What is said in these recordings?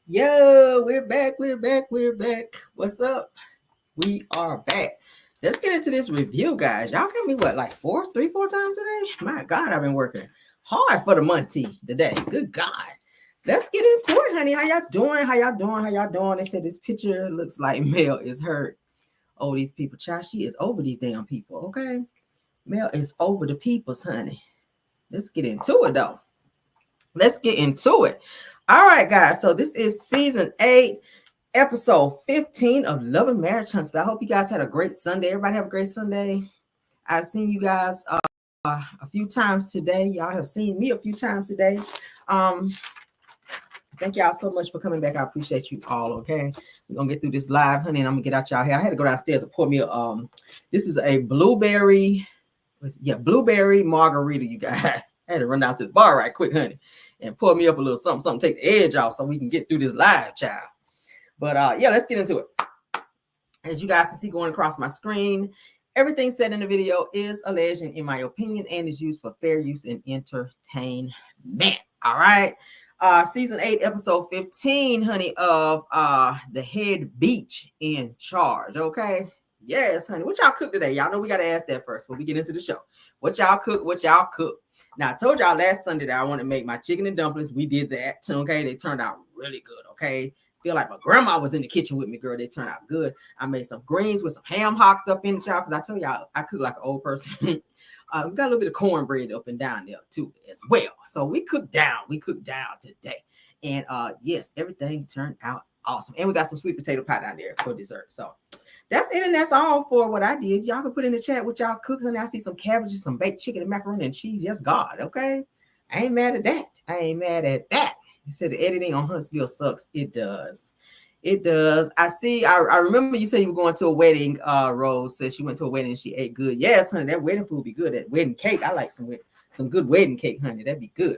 Yo, we're back. What's up? We are back. Let's get into this review, guys. Y'all got me what, like three, four times today? My God, I've been working hard for the money today. Good God. Let's get into it, honey. How y'all doing? They said this picture looks like Mel is hurt. Oh, these people, child, she is over these damn people, okay? Mel is over the peoples, honey. Let's get into it, though. Let's get into it. All right, guys. So this is season 8, episode 15 of Love and Marriage Huntsville. I hope you guys had a great Sunday. Everybody have a great Sunday. I've seen you guys a few times today. Y'all have seen me a few times today. Thank y'all so much for coming back. I appreciate you all. Okay, we're gonna get through this live, honey, and I'm gonna get out y'all here. I had to go downstairs and pour me a this is a blueberry margarita, you guys. I had to run down to the bar right quick, honey, and pour me up a little something, take the edge off so we can get through this live, child. But yeah, let's get into it. As you guys can see going across my screen, everything said in the video is alleged in my opinion and is used for fair use and entertainment. All right. Season 8, episode 15, honey, of the head beach in charge. Okay. Yes, honey. What y'all cook today? Y'all know we got to ask that first before we get into the show. What y'all cook? Now, I told y'all last Sunday that I want to make my chicken and dumplings. We did that. Okay. They turned out really good. Okay. Feel like my grandma was in the kitchen with me, girl. They turned out good. I made some greens with some ham hocks up in the child, because I told y'all I cook like an old person. We got a little bit of cornbread up and down there too as well. So we cooked down today. And yes, everything turned out awesome. And we got some sweet potato pie down there for dessert. So that's it, and that's all for what I did. Y'all can put in the chat what y'all cooking. I see some cabbages, some baked chicken, and macaroni and cheese. Yes, God. Okay. I ain't mad at that. He said the editing on Huntsville sucks. It does. I remember you said you were going to a wedding. Rose said she went to a wedding and she ate good. Yes, honey, that wedding food be good. That wedding cake, I like some good wedding cake, honey. That'd be good.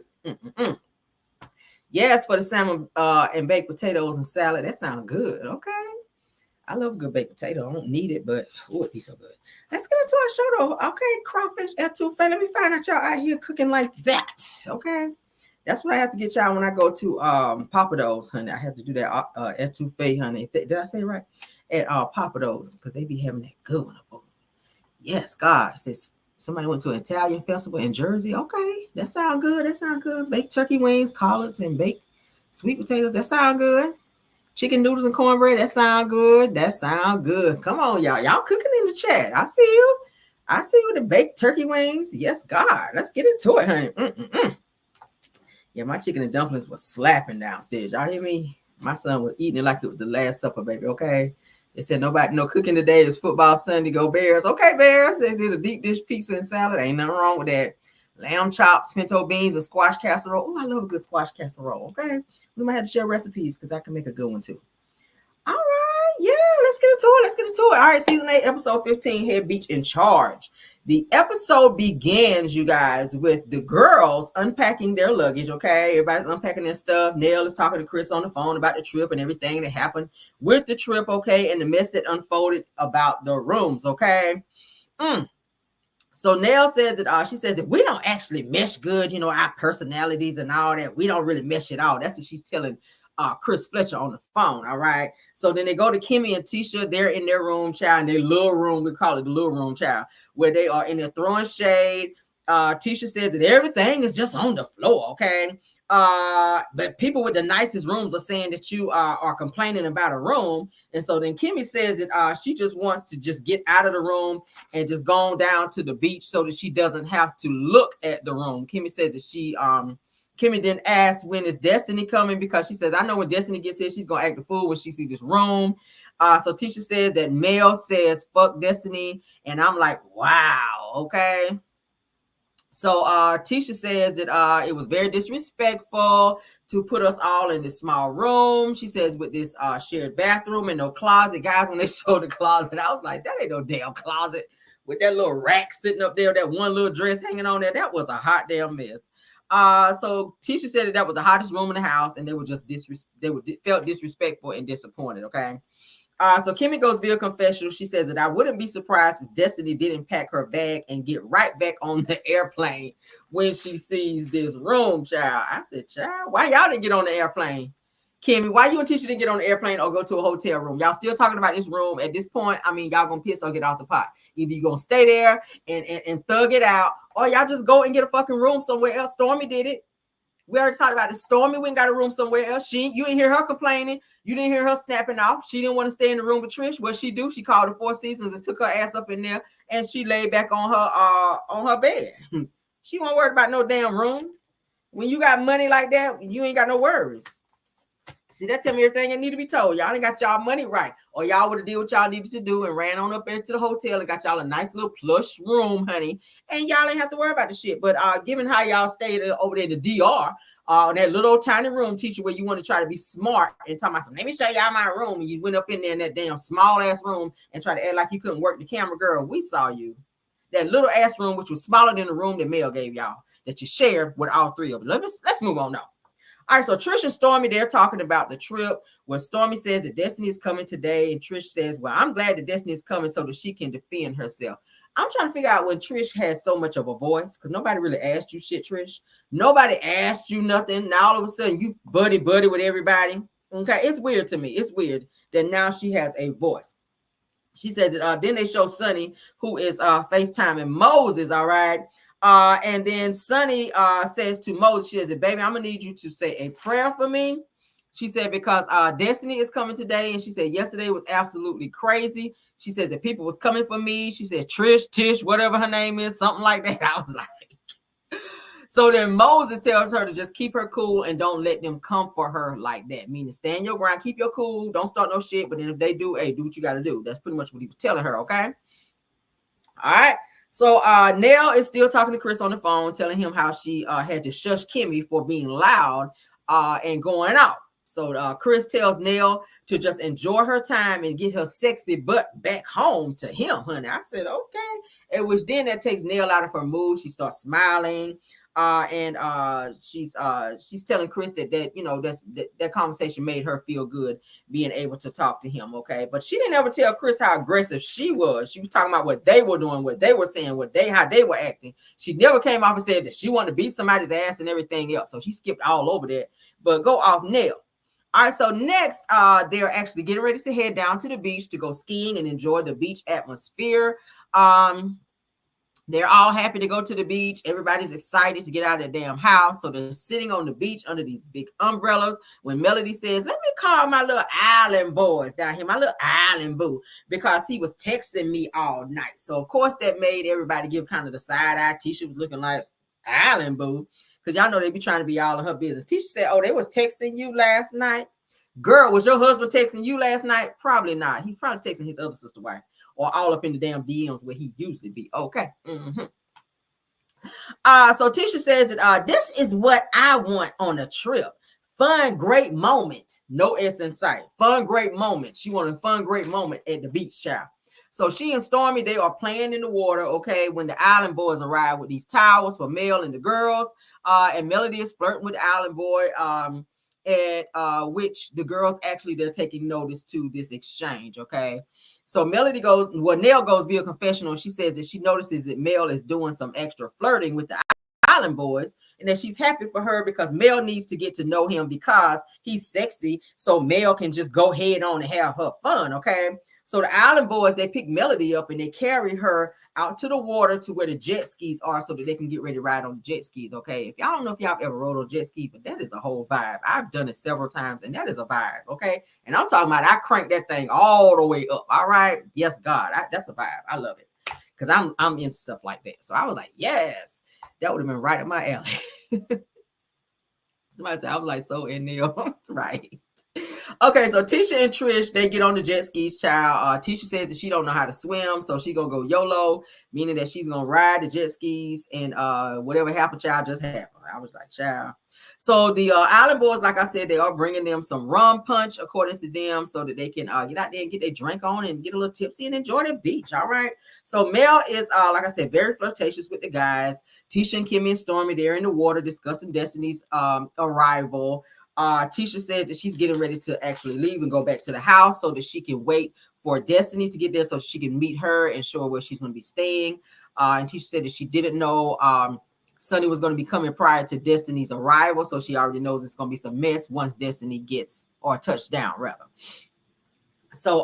Yes, for the salmon and baked potatoes and salad. That sounds good. Okay. I love a good baked potato. I don't need it, but it'd be so good. Let's get into our show though. Okay, crawfish etouffee. Let me find out y'all out here cooking like that. Okay. That's what I have to get y'all when I go to Papados, honey. I have to do that etouffee, honey. Did I say it right? At Papados, because they be having that good one. Yes, God. Says somebody went to an Italian festival in Jersey. Okay, that sounds good. Baked turkey wings, collards, and baked sweet potatoes. That sound good. Chicken noodles and cornbread. That sound good. Come on, y'all. Y'all cooking in the chat. I see you. With the baked turkey wings. Yes, God. Let's get into it, honey. Yeah, my chicken and dumplings was slapping downstairs. Y'all hear me? My son was eating it like it was the Last Supper, baby. Okay. They said no cooking today. It's football Sunday. Go Bears. Okay, Bears. They did a deep dish pizza and salad. Ain't nothing wrong with that. Lamb chops, pinto beans, and squash casserole. Oh, I love a good squash casserole. Okay. We might have to share recipes because I can make a good one too. All right. Yeah, let's get into it. All right, season 8, episode 15, Head Beach in Charge. The episode begins, you guys, with the girls unpacking their luggage, okay? Everybody's unpacking their stuff. Nell is talking to Chris on the phone about the trip and everything that happened with the trip, okay? And the mess that unfolded about the rooms, okay? So Nell says that she says that we don't actually mesh good, our personalities and all that. We don't really mesh at all. That's what she's telling Chris Fletcher on the phone. All right. So then they go to Kimmy and Tisha. They're in their room, child, in their little room. We call it the little room, child, where they are in there throwing shade. Tisha says that everything is just on the floor. Okay. But people with the nicest rooms are saying that you are complaining about a room. And so then Kimmy says that she just wants to just get out of the room and just go on down to the beach so that she doesn't have to look at the room. Kimmy says that Kimmy then asked when is Destiny coming, because she says, I know when Destiny gets here, she's going to act a fool when she sees this room. So Tisha says that Mel says, fuck Destiny. And I'm like, wow. Okay. So Tisha says that it was very disrespectful to put us all in this small room. She says with this shared bathroom and no closet. Guys, when they showed the closet, I was like, that ain't no damn closet with that little rack sitting up there, that one little dress hanging on there. That was a hot damn mess. So Tisha said that was the hottest room in the house, and they were just felt disrespectful and disappointed. Okay. So Kimmy goes via confessional. She says that I wouldn't be surprised if Destiny didn't pack her bag and get right back on the airplane when she sees this room, child. I said, child, why y'all didn't get on the airplane? Kimmy, why you and Tisha didn't get on the airplane or go to a hotel room? Y'all still talking about this room at this point? I mean, y'all gonna piss or get off the pot. Either you gonna stay there and thug it out, or y'all just go and get a fucking room somewhere else. Stormy did it. We already talked about it. Stormy went and got a room somewhere else. You didn't hear her complaining. You didn't hear her snapping off. She didn't want to stay in the room with Trish. What she do? She called the Four Seasons and took her ass up in there, and she laid back on her bed. She won't worry about no damn room. When you got money like that, you ain't got no worries. See, that tell me everything that need to be told. Y'all ain't got y'all money right, or y'all would have did what y'all needed to do and ran on up into the hotel and got y'all a nice little plush room, honey, and y'all ain't have to worry about the shit. But given how y'all stayed over there in the DR, that little tiny room, teacher, where you want to try to be smart and talk about some, let me show y'all my room, and you went up in there in that damn small ass room and try to act like you couldn't work the camera, girl. We saw you. That little ass room, which was smaller than the room that Mel gave y'all, that you shared with all three of them. Let's move on now. All right, so Trish and Stormy, they're talking about the trip where Stormy says that Destiny is coming today, and Trish says, well, I'm glad that Destiny is coming so that she can defend herself. I'm trying to figure out when Trish has so much of a voice, because nobody really asked you shit, Trish. Nobody asked you nothing. Now all of a sudden you buddy with everybody. Okay, it's weird to me. It's weird that now she has a voice. She says that then they show Sonny, who is FaceTiming Moses, all right? And then Sonny says to Moses, she says, baby, I'm gonna need you to say a prayer for me. She said, because Destiny is coming today. And she said, yesterday was absolutely crazy. She says that people was coming for me. She said, Tish, whatever her name is, something like that. I was like, so then Moses tells her to just keep her cool and don't let them come for her like that. Meaning stand your ground, keep your cool, don't start no shit. But then if they do, hey, do what you got to do. That's pretty much what he was telling her, okay? All right. So Nell is still talking to Chris on the phone, telling him how she had to shush Kimmy for being loud and going out. So Chris tells Nell to just enjoy her time and get her sexy butt back home to him, honey. I said, okay. And which then that takes Nell out of her mood. She starts smiling. And she's telling Chris that you know that conversation made her feel good being able to talk to him, okay? But she didn't ever tell Chris how aggressive she was. She was talking about what they were doing, what they were saying, how they were acting. She never came off and said that she wanted to beat somebody's ass and everything else. So she skipped all over that. But go off Nell. All right, so next, they're actually getting ready to head down to the beach to go skiing and enjoy the beach atmosphere. They're all happy to go to the beach. Everybody's excited to get out of their damn house. So they're sitting on the beach under these big umbrellas when Melody says, let me call my little island boys down here, my little island boo, because he was texting me all night. So, of course, that made everybody give kind of the side eye. Tisha was looking like island boo, because y'all know they be trying to be all in her business. Tisha said, oh, they was texting you last night? Girl, was your husband texting you last night? Probably not. He's probably texting his other sister wife. Or all up in the damn DMs where he usually be. Okay. Mm-hmm. So Tisha says that this is what I want on a trip. Fun, great moment. No S in sight. Fun, great moment. She wanted a fun, great moment at the beach, child. So she and Stormy, they are playing in the water, okay, when the island boys arrive with these towels for Mel and the girls. And Melody is flirting with the island boy. At which the girls actually, they're taking notice to this exchange, okay? So Melody goes, Nell goes via confessional. She says that she notices that Mel is doing some extra flirting with the island boys, and that she's happy for her because Mel needs to get to know him because he's sexy. So Mel can just go head on and have her fun, okay? So the island boys, they pick Melody up and they carry her out to the water to where the jet skis are so that they can get ready to ride on the jet skis, okay? If y'all don't know if y'all ever rode on jet ski, but that is a whole vibe. I've done it several times, and that is a vibe, okay? And I'm talking about I crank that thing all the way up, all right? Yes, God, that's a vibe. I love it because I'm into stuff like that. So I was like, yes, that would have been right up my alley. Somebody said I was like so in there, right? Okay, so Tisha and Trish, they get on the jet skis, child. Tisha says that she don't know how to swim, so she gonna go YOLO, meaning that she's gonna ride the jet skis, and whatever happened, child, just happened. I was like, child. So the island boys, like I said, they are bringing them some rum punch, according to them, so that they can get out there and get their drink on and get a little tipsy and enjoy the beach, all right? So Mel is, like I said, very flirtatious with the guys. Tisha and Kimmy and Stormy, they're in the water discussing Destiny's arrival. Tisha says that she's getting ready to actually leave and go back to the house so that she can wait for Destiny to get there so she can meet her and show her where she's going to be staying. And Tisha said that she didn't know Sunny was going to be coming prior to Destiny's arrival, so she already knows it's going to be some mess once Destiny gets, or touchdown rather. So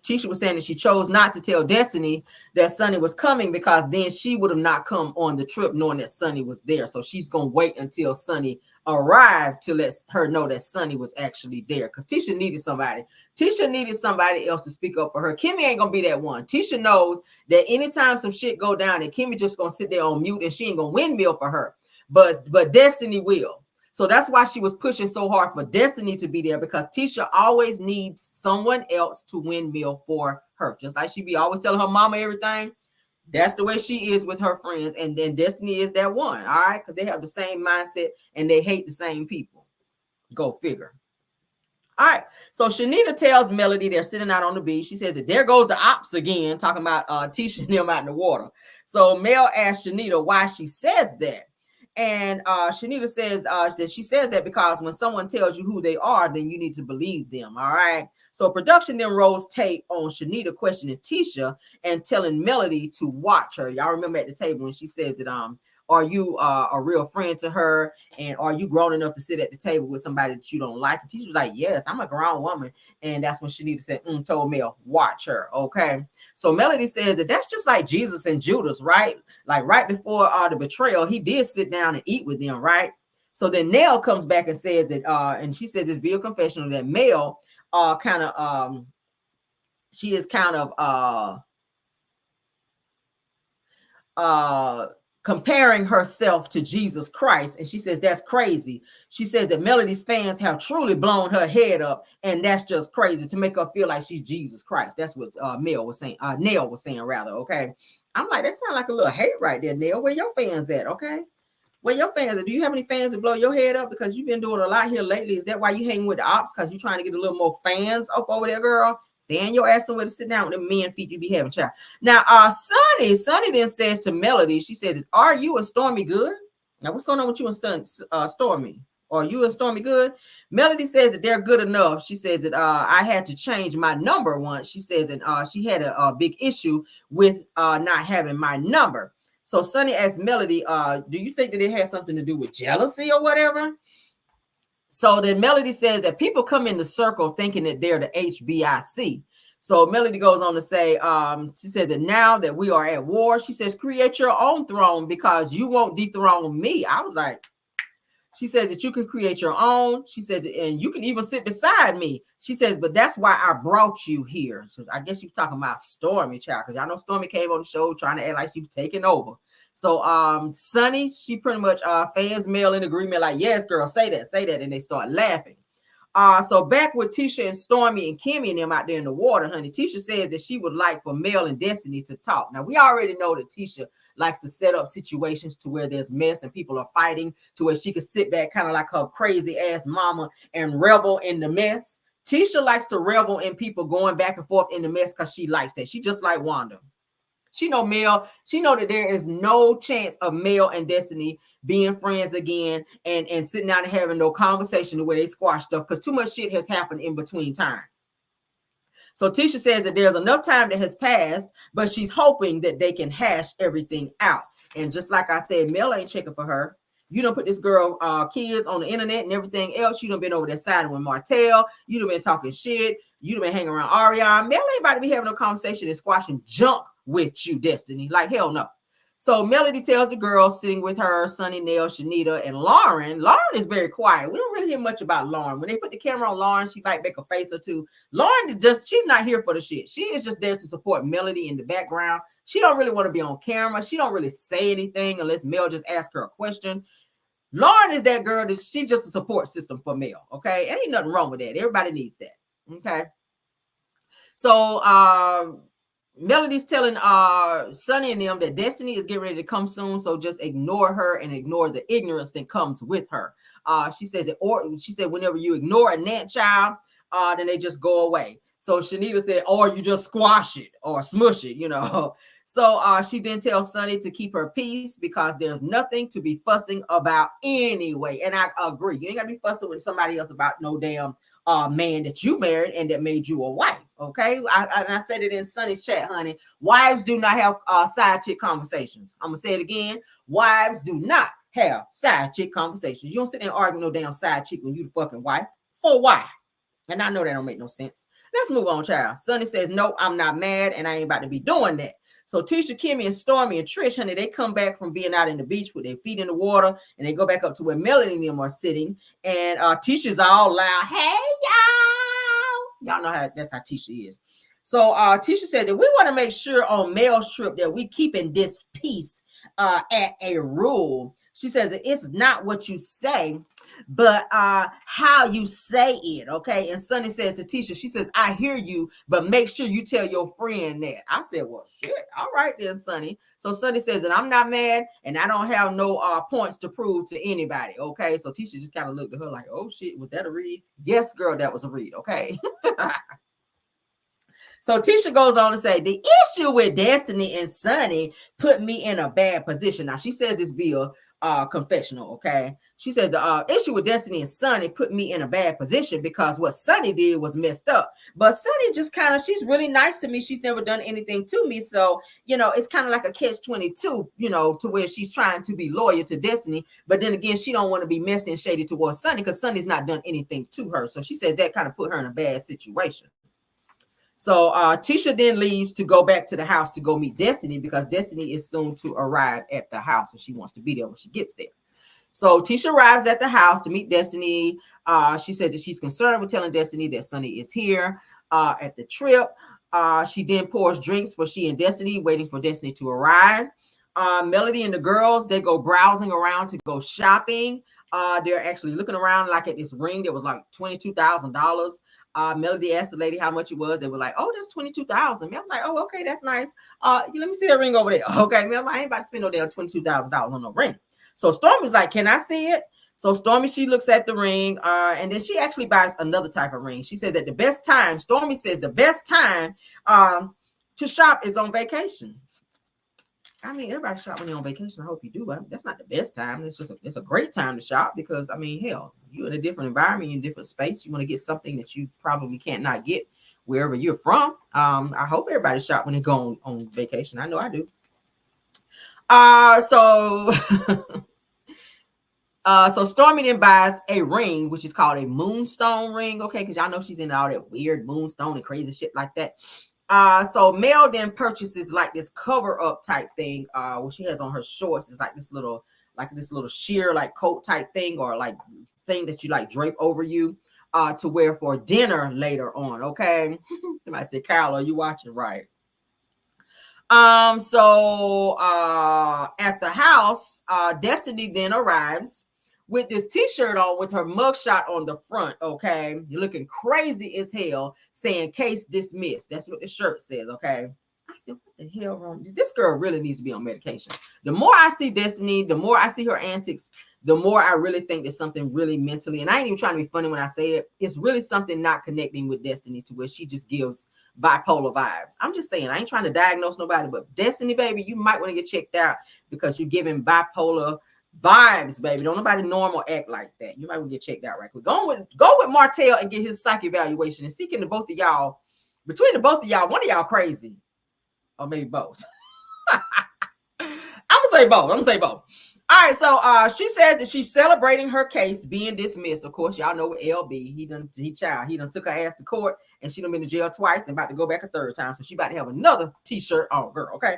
Tisha was saying that she chose not to tell Destiny that Sunny was coming because then she would have not come on the trip knowing that Sunny was there. So she's going to wait until Sunny arrived to let her know that Sunny was actually there, because Tisha needed somebody. Tisha needed somebody else to speak up for her. Kimmy ain't going to be that one. Tisha knows that anytime some shit go down, and Kimmy just going to sit there on mute and she ain't going to windmill for her. But Destiny will. So that's why she was pushing so hard for Destiny to be there, because Tisha always needs someone else to windmill for her. Just like she be always telling her mama everything. That's the way she is with her friends. And then Destiny is that one. All right. Because they have the same mindset and they hate the same people. Go figure. All right. So Shanita tells Melody they're sitting out on the beach. She says that there goes the ops again, talking about Tisha and them out in the water. So Mel asks Shanita why she says that. And Shanita says that she says that because when someone tells you who they are, then you need to believe them. All right. So production then rolls tape on Shanita questioning Tisha and telling Melody to watch her. Y'all remember at the table when she says that are you a real friend to her? And are you grown enough to sit at the table with somebody that you don't like? And Tisha was like, yes, I'm a grown woman. And that's when Shanita said, told Mel, watch her. Okay. So Melody says that that's just like Jesus and Judas, right? Like right before the betrayal, he did sit down and eat with them, right? So then Nell comes back and says that, and she says this video confessional that Mel she is kind of comparing herself to Jesus Christ. And she says that's crazy. She says that Melody's fans have truly blown her head up, and that's just crazy to make her feel like she's Jesus Christ. That's what Nell was saying rather. Okay. I'm like, that sounds like a little hate right there, Nell. Where your fans at? Okay. Where your fans at? Do you have any fans that blow your head up? Because you've been doing a lot here lately. Is that why you hang with the ops? Because you're trying to get a little more fans up over there, girl? Fan your ass somewhere to sit down with them men feet you be having, child. Now, Sunny then says to Melody, she says, are you and Stormy good? Now, what's going on with you and Stormy? Are you and Stormy good? Melody says that they're good enough. She says that I had to change my number once. She says that she had a big issue with not having my number. So Sunny asked Melody, do you think that it has something to do with jealousy or whatever? So then Melody says that people come in the circle thinking that they're the HBIC. So Melody goes on to say, she says that now that we are at war, she says, create your own throne because you won't dethrone me. I was like, she says that you can create your own. She says, and you can even sit beside me. She says, but that's why I brought you here. So I guess you're talking about Stormy, child, because y'all know Stormy came on the show trying to act like she was taking over. So Sunny, she pretty much fans Mel in agreement, like, yes, girl, say that. And they start laughing. So back with Tisha and Stormy and Kimmy and them out there in the water, honey, Tisha says that she would like for Mel and Destiny to talk. Now, we already know that Tisha likes to set up situations to where there's mess and people are fighting, to where she could sit back kind of like her crazy ass mama and revel in the mess. Tisha likes to revel in people going back and forth in the mess because she likes that. She just like Wanda. She know Mel. She know that there is no chance of Mel and Destiny being friends again and sitting down and having no conversation the way they squash stuff, because too much shit has happened in between time. So Tisha says that there's enough time that has passed, but she's hoping that they can hash everything out. And just like I said, Mel ain't checking for her. You done put this girl kids on the internet and everything else. You done been over there siding with Martell. You done been talking shit. You done been hanging around Ariana. Mel ain't about to be having no conversation and squashing junk with you, Destiny. Like, hell no. So Melody tells the girls sitting with her, Sunny, Nell, Shanita, and Lauren. Lauren is very quiet. We don't really hear much about Lauren. When they put the camera on Lauren, she might make a face or two. Lauren she's not here for the shit. She is just there to support Melody in the background. She don't really want to be on camera. She don't really say anything unless Mel just asks her a question. Lauren is that girl that she's just a support system for Mel. Okay. Ain't nothing wrong with that. Everybody needs that. Okay. So Melody's telling Sunny and them that Destiny is getting ready to come soon, so just ignore her and ignore the ignorance that comes with her. She says whenever you ignore a Nant child, then they just go away. So Shanita said, or you just squash it or smush it, you know. So she then tells Sunny to keep her peace because there's nothing to be fussing about anyway. And I agree. You ain't got to be fussing with somebody else about no damn man that you married and that made you a wife. Okay, I said it in Sunny's chat, honey. Wives do not have side chick conversations. I'm gonna say it again. Wives do not have side chick conversations. You don't sit there and argue no damn side chick when you the fucking wife. For why? And I know that don't make no sense. Let's move on, child. Sunny says, no, I'm not mad, and I ain't about to be doing that. So Tisha, Kimmy, and Stormy and Trish, honey, they come back from being out in the beach with their feet in the water, and they go back up to where Melanie and them are sitting. And Tisha's all loud, hey, y'all. Y'all know how that's how Tisha is. So Tisha said that we want to make sure on Mel's trip that we keeping this peace at a rule. She says it's not what you say, but how you say it, okay? And Sunny says to Tisha, she says, I hear you, but make sure you tell your friend that. I said, well, shit, all right then, Sunny. So Sunny says that I'm not mad, and I don't have no points to prove to anybody, okay? So Tisha just kind of looked at her like, oh, shit, was that a read? Yes, girl, that was a read, okay? So Tisha goes on to say, the issue with Destiny and Sunny put me in a bad position. Now, she says this via confessional, okay? She said the issue with Destiny and Sunny put me in a bad position because what Sunny did was messed up. But Sunny just kind of, she's really nice to me. She's never done anything to me. So, you know, it's kind of like a catch-22, you know, to where she's trying to be loyal to Destiny. But then again, she don't want to be messy and shady towards Sunny because Sunny's not done anything to her. So she says that kind of put her in a bad situation. So Tisha then leaves to go back to the house to go meet Destiny because Destiny is soon to arrive at the house and she wants to be there when she gets there. So Tisha arrives at the house to meet Destiny. She said that she's concerned with telling Destiny that Sunny is here at the trip. She then pours drinks for she and Destiny, waiting for Destiny to arrive. Melody and the girls, they go browsing around to go shopping. They're actually looking around like at this ring that was like $22,000. Melody asked the lady how much it was. They were like, oh, that's $22,000. Mel was like, oh, okay, that's nice. Let me see that ring over there. Okay, Mel, I ain't about to spend no damn $22,000 on no ring. So Stormy's like, can I see it? So Stormy, she looks at the ring, and then she actually buys another type of ring. She says that the best time, Stormy says the best time to shop is on vacation. I mean, everybody shop when you're on vacation. I hope you do, but that's not the best time. It's a great time to shop because, I mean, hell, you're in a different environment, you're in a different space. You want to get something that you probably can't not get wherever you're from. I hope everybody shop when they go on vacation. I know I do. So Stormy then buys a ring, which is called a moonstone ring, okay? Because y'all know she's in all that weird moonstone and crazy shit like that. So Mel then purchases like this cover up type thing, what she has on her shorts is like this little sheer like coat type thing, or like thing that you like drape over you to wear for dinner later on, okay? Somebody said, Carol, are you watching? Right. So at the house, Destiny then arrives with this t-shirt on with her mugshot on the front, okay? You're looking crazy as hell, saying case dismissed. That's what the shirt says, okay? I said, what the hell wrong? This girl really needs to be on medication. The more I see Destiny, the more I see her antics, the more I really think there's something really mentally, and I ain't even trying to be funny when I say it, it's really something not connecting with Destiny to where she just gives bipolar vibes. I'm just saying, I ain't trying to diagnose nobody, but Destiny, baby, you might want to get checked out because you're giving bipolar vibes, baby. Don't nobody normal act like that. You might want to get checked out right quick. Go with Martell and get his psych evaluation, and seeking the both of y'all, between the both of y'all, one of y'all crazy, or maybe both. I'm gonna say both. All right, so she says that she's celebrating her case being dismissed. Of course, y'all know with LB, he done took her ass to court, and she done been to jail twice and about to go back a third time. So she about to have another t-shirt on, girl. Okay.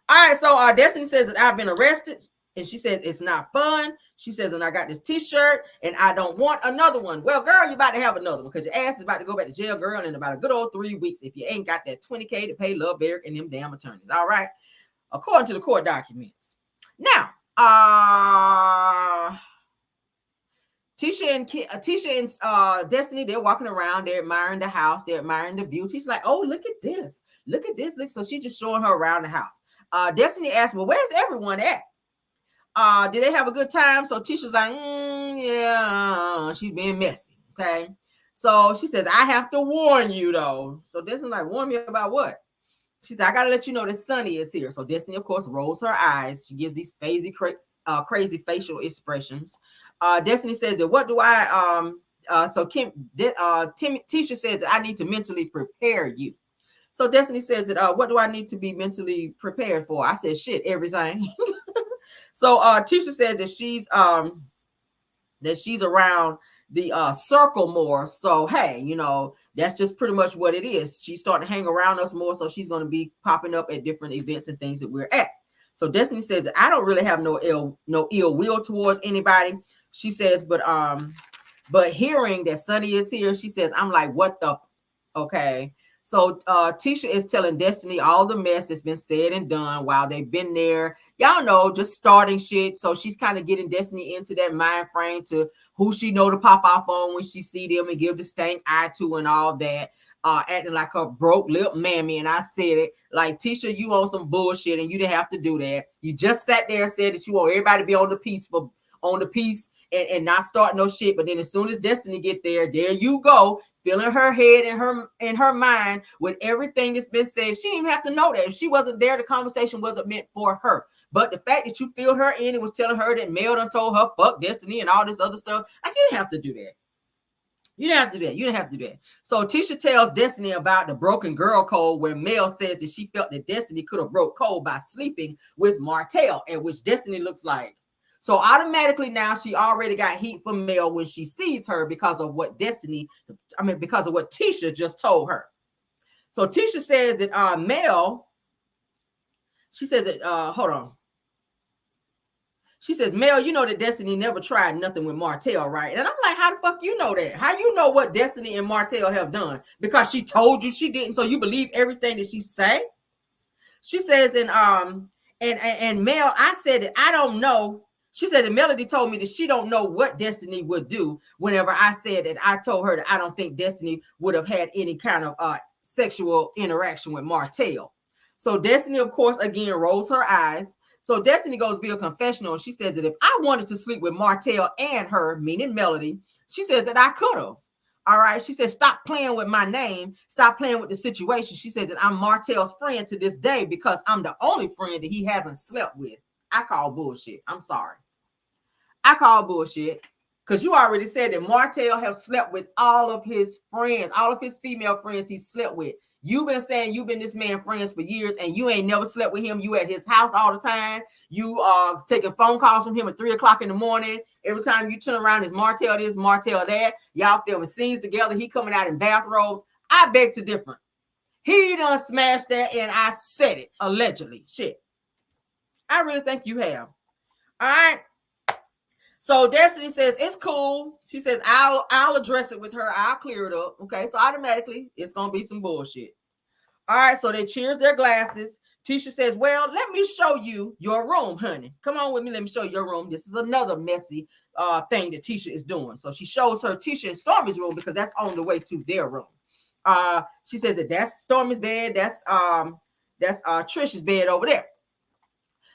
All right, so Destiny says that I've been arrested, and she says it's not fun. She says, and I got this t-shirt, and I don't want another one. Well, girl, you about to have another one because your ass is about to go back to jail, girl, in about a good old 3 weeks if you ain't got that $20K to pay Love Barrick and them damn attorneys. All right, according to the court documents. Now, Tisha and Destiny, they're walking around, they're admiring the house, they're admiring the view. Tisha's like, oh, look at this. Look. So she's just showing her around the house. Destiny asked, well, where's everyone at? Did they have a good time? So Tisha's like, yeah, she's being messy, okay? So she says, I have to warn you, though. So Destiny's like, warn me about what? She said, I got to let you know that Sunny is here. So Destiny, of course, rolls her eyes. She gives these crazy facial expressions. Destiny says that what do I Tisha says that I need to mentally prepare you. So Destiny says that what do I need to be mentally prepared for? I said shit, everything. So Tisha says that she's around the circle more. So hey, that's just pretty much what it is. She's starting to hang around us more, so she's going to be popping up at different events and things that we're at. So Destiny says that I don't really have no ill will towards anybody. She says, but hearing that Sunny is here, she says, I'm like, what the okay. So Tisha is telling Destiny all the mess that's been said and done while they've been there. Y'all know, just starting shit. So she's kind of getting Destiny into that mind frame to who she know to pop off on when she see them and give the stank eye to and all that. Acting like a broke lip mammy. And I said it, like, Tisha, you on some bullshit and you didn't have to do that. You just sat there and said that you want everybody to be on the piece and not start no shit. But then as soon as Destiny get there you go, filling her head and her mind with everything that's been said. She didn't even have to know that. If she wasn't there, the conversation wasn't meant for her. But the fact that you filled her in and was telling her that Mel done told her fuck Destiny and all this other stuff, like, you didn't have to do that. You didn't have to do that. So Tisha tells Destiny about the broken girl code, where Mel says that she felt that Destiny could have broke code by sleeping with Martell, and which Destiny looks like. So automatically now she already got heat from Mel when she sees her because of what because of what Tisha just told her. So Tisha says that Mel, she says that, hold on. She says, Mel, you know that Destiny never tried nothing with Martell, right? And I'm like, how the fuck you know that? How you know what Destiny and Martell have done? Because she told you she didn't, so you believe everything that she say? She says, and Mel, I said that I don't know. She said that Melody told me that she don't know what Destiny would do whenever I said that I told her that I don't think Destiny would have had any kind of sexual interaction with Martell. So Destiny, of course, again, rolls her eyes. So Destiny goes via confessional. And she says that if I wanted to sleep with Martell and her, meaning Melody, she says that I could have. All right. She said, stop playing with my name. Stop playing with the situation. She says that I'm Martell's friend to this day because I'm the only friend that he hasn't slept with. I call bullshit. I'm sorry. I call bullshit because you already said that Martell have slept with all of his friends, all of his female friends he slept with. You've been saying you've been this man friends for years and you ain't never slept with him. You at his house all the time. You are taking phone calls from him at 3 o'clock in the morning. Every time you turn around, is Martell this, Martell that. Y'all filming scenes together. He coming out in bathrobes. I beg to differ. He done smashed that and I said it, allegedly. Shit. I really think you have. All right. So Destiny says it's cool. She says I'll address it with her. I'll clear it up. Okay, so automatically it's gonna be some bullshit. All right, so they cheers their glasses. Tisha says, well, let me show you your room, honey. Come on with me. Let me show you your room. This is another messy thing that Tisha is doing. So she shows her Tisha and Stormy's room because that's on the way to their room. She says that that's Stormy's bed. That's Trish's bed over there.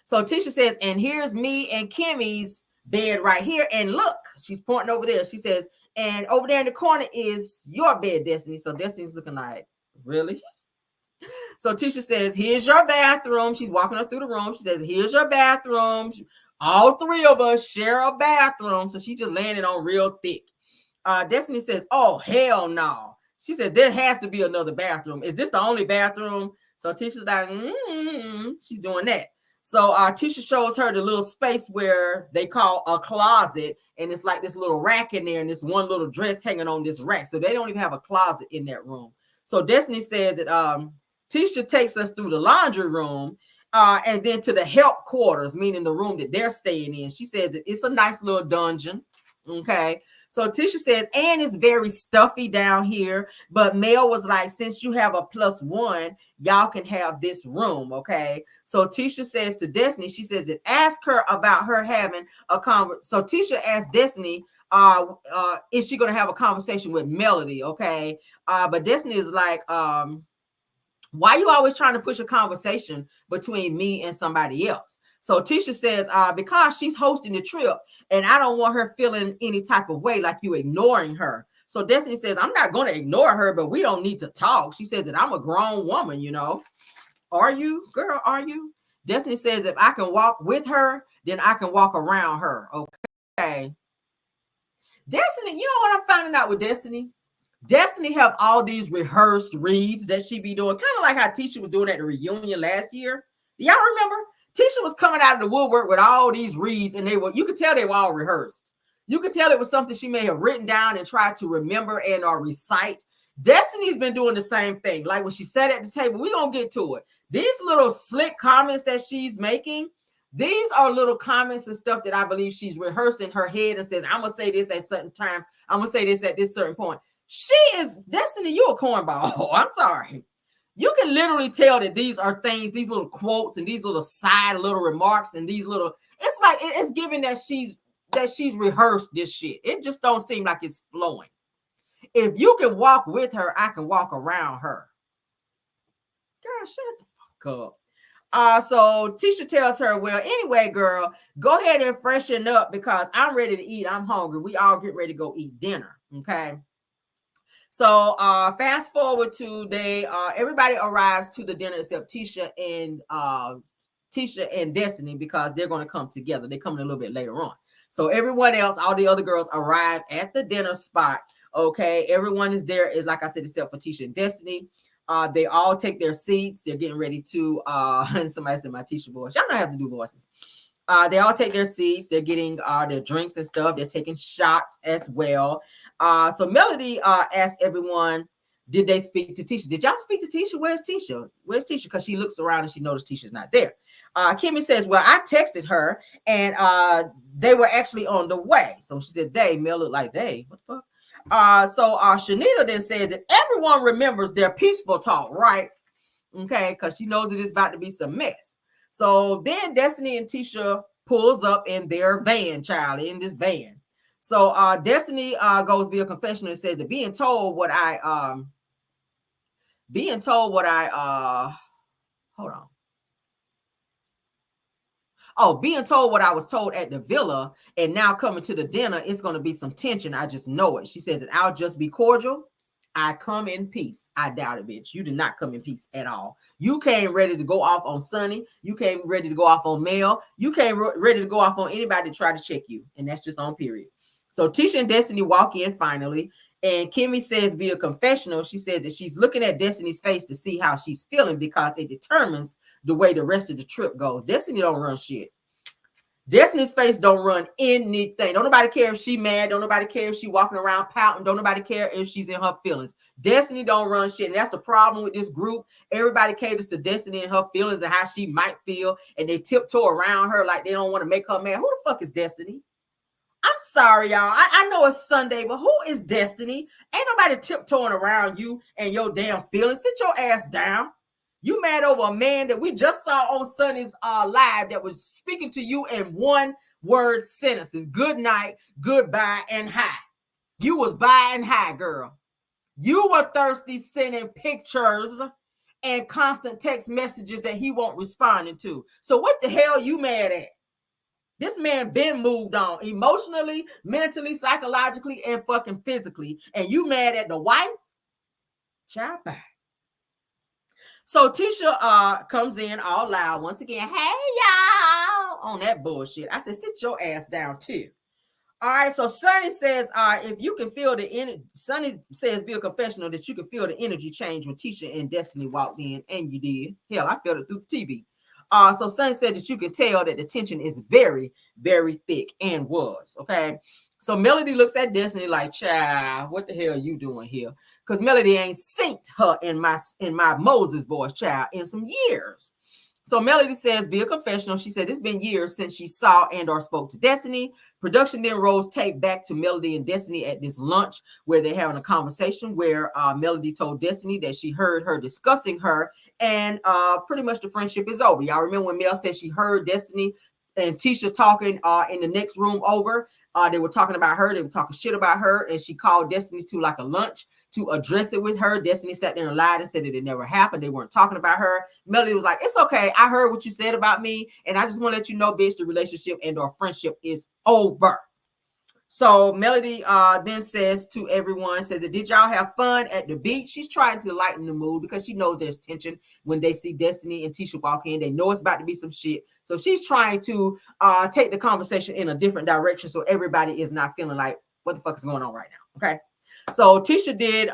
So Tisha says, and here's me and Kimmy's bed right here. And look, she's pointing over there. She says, and over there in the corner is your bed, Destiny. So Destiny's looking like, really? So Tisha says, here's your bathroom. She's walking her through the room. She says, here's your bathroom. All three of us share a bathroom. So she just landed on real thick. Destiny says, oh, hell no. She says, there has to be another bathroom. Is this the only bathroom? So Tisha's like, she's doing that. So Tisha shows her the little space where they call a closet. And it's like this little rack in there and this one little dress hanging on this rack. So they don't even have a closet in that room. So Destiny says that Tisha takes us through the laundry room and then to the help quarters, meaning the room that they're staying in. She says that it's a nice little dungeon. Okay. So Tisha says, and it's very stuffy down here. But Mel was like, since you have a +1, y'all can have this room. Okay. So Tisha says to Destiny, she says that ask her about her having a conversation. So Tisha asked Destiny, is she going to have a conversation with Melody? Okay. But Destiny is like, why you always trying to push a conversation between me and somebody else? So Tisha says, because she's hosting the trip and I don't want her feeling any type of way like you ignoring her. So Destiny says, I'm not going to ignore her, but we don't need to talk. She says that I'm a grown woman, you know. Are you, girl? Are you? Destiny says, if I can walk with her, then I can walk around her. Okay. Destiny, you know what I'm finding out with Destiny? Destiny have all these rehearsed reads that she be doing, kind of like how Tisha was doing at the reunion last year. Do y'all remember? Tisha was coming out of the woodwork with all these reads, and you could tell they were all rehearsed. You could tell it was something she may have written down and tried to remember and or recite. Destiny's been doing the same thing. Like when she sat at the table, we're going to get to it. These little slick comments that she's making, these are little comments and stuff that I believe she's rehearsed in her head and says, I'm going to say this at certain times. I'm going to say this at this certain point. She is, Destiny, you a cornball. I'm sorry. You can literally tell that these are things, these little quotes and these little side little remarks and these little, it's like, it's given that she's rehearsed this shit. It just don't seem like it's flowing. If you can walk with her, I can walk around her. Girl, shut the fuck up. So Tisha tells her, well, anyway, girl, go ahead and freshen up because I'm ready to eat. I'm hungry. We all get ready to go eat dinner. Okay. So fast forward to everybody arrives to the dinner except Tisha and Destiny because they're going to come together. They're coming a little bit later on. So everyone else, all the other girls arrive at the dinner spot. Okay, everyone is there, is like I said, except for Tisha and Destiny. They all take their seats. They're getting ready to somebody said my Tisha voice. Y'all don't have to do voices. They all take their seats. They're getting their drinks and stuff. They're taking shots as well. So Melody asked everyone, did they speak to Tisha? Did y'all speak to Tisha? Where's Tisha? Where's Tisha? Because she looks around and she noticed Tisha's not there. Kimmy says, well, I texted her and they were actually on the way. So she said, they. Mel looked like, they. What the fuck? So Shanita then says that everyone remembers their peaceful talk, right? Okay, because she knows it is about to be some mess. So then Destiny and Tisha pulls up in their van, Charlie, in this van. So Destiny goes via confessional and says that being told what I was told at the villa and now coming to the dinner, it's going to be some tension. I just know it. She says that I'll just be cordial. I come in peace. I doubt it, bitch. You did not come in peace at all. You came ready to go off on Sonny. You came ready to go off on Mel. You came ready to go off on anybody to try to check you. And that's just on period. So Tisha and Destiny walk in finally. And Kimmy says via confessional, she said that she's looking at Destiny's face to see how she's feeling because it determines the way the rest of the trip goes. Destiny don't run shit. Destiny's face don't run anything. Don't nobody care if she mad. Don't nobody care if she walking around pouting. Don't nobody care if she's in her feelings. Destiny don't run shit. And that's the problem with this group. Everybody caters to Destiny and her feelings and how she might feel. And they tiptoe around her like they don't want to make her mad. Who the fuck is Destiny? I'm sorry, y'all. I know it's Sunday, but who is Destiny? Ain't nobody tiptoeing around you and your damn feelings. Sit your ass down. You mad over a man that we just saw on Sunny's live that was speaking to you in one word sentences. Good night, goodbye, and hi. You was by and hi, girl. You were thirsty, sending pictures and constant text messages that he won't responding to. So what the hell you mad at? This man been moved on emotionally, mentally, psychologically, and fucking physically. And you mad at the wife? Child, bye. So Tisha comes in all loud once again. Hey, y'all, on that bullshit. I said, sit your ass down too. All right, so Sonny says, if you can feel the energy, Sonny says via confessional that you can feel the energy change when Tisha and Destiny walked in, and you did. Hell, I felt it through the TV. So Sonny said that you can tell that the tension is very, very thick and was, okay? So Melody looks at Destiny like, child, what the hell are you doing here? Because Melody ain't synced her in my Moses voice, child, in some years. So Melody says via confessional, she said it's been years since she saw and or spoke to Destiny. Production then rolls tape back to Melody and Destiny at this lunch where they're having a conversation where Melody told Destiny that she heard her discussing her and pretty much the friendship is over. Y'all remember when Mel said she heard Destiny and Tisha talking in the next room over. They were talking about her. They were talking shit about her. And she called Destiny to like a lunch to address it with her. Destiny sat there and lied and said that it never happened. They weren't talking about her. Melody was like, it's okay. I heard what you said about me. And I just want to let you know, bitch, the relationship and our friendship is over. So Melody then says to everyone, says, did y'all have fun at the beach? She's trying to lighten the mood because she knows there's tension when they see Destiny and Tisha walk in. They know it's about to be some shit. So she's trying to take the conversation in a different direction so everybody is not feeling like what the fuck is going on right now? Okay. So Tisha did,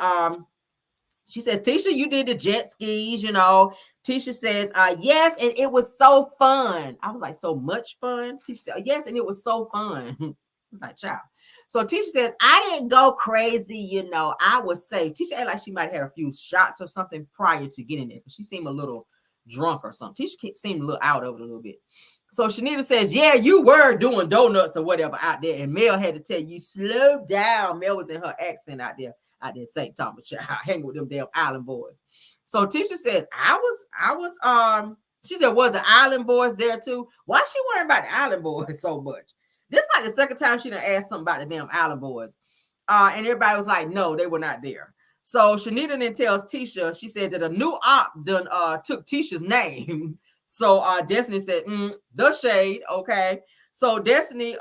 she says, Tisha, you did the jet skis, you know. Tisha says, yes, and it was so fun. I was like, so much fun? Tisha said, yes, and it was so fun. Like, child. So Tisha says, I didn't go crazy, you know. I was safe. Tisha acted like she might have had a few shots or something prior to getting there, because she seemed a little drunk or something. Tisha seemed a little out of it a little bit. So Shanita says, yeah, you were doing donuts or whatever out there. And Mel had to tell you, slow down. Mel was in her accent out there St. Thomas, child, hanging with them damn island boys. So Tisha says, she said, was the island boys there too? Why she worrying about the island boys so much? This like the second time she done asked something about the damn island boys. And everybody was like, no, they were not there. So Shanita then tells Tisha, she said that a new op done took Tisha's name. So Destiny said, the shade, okay. So Destiny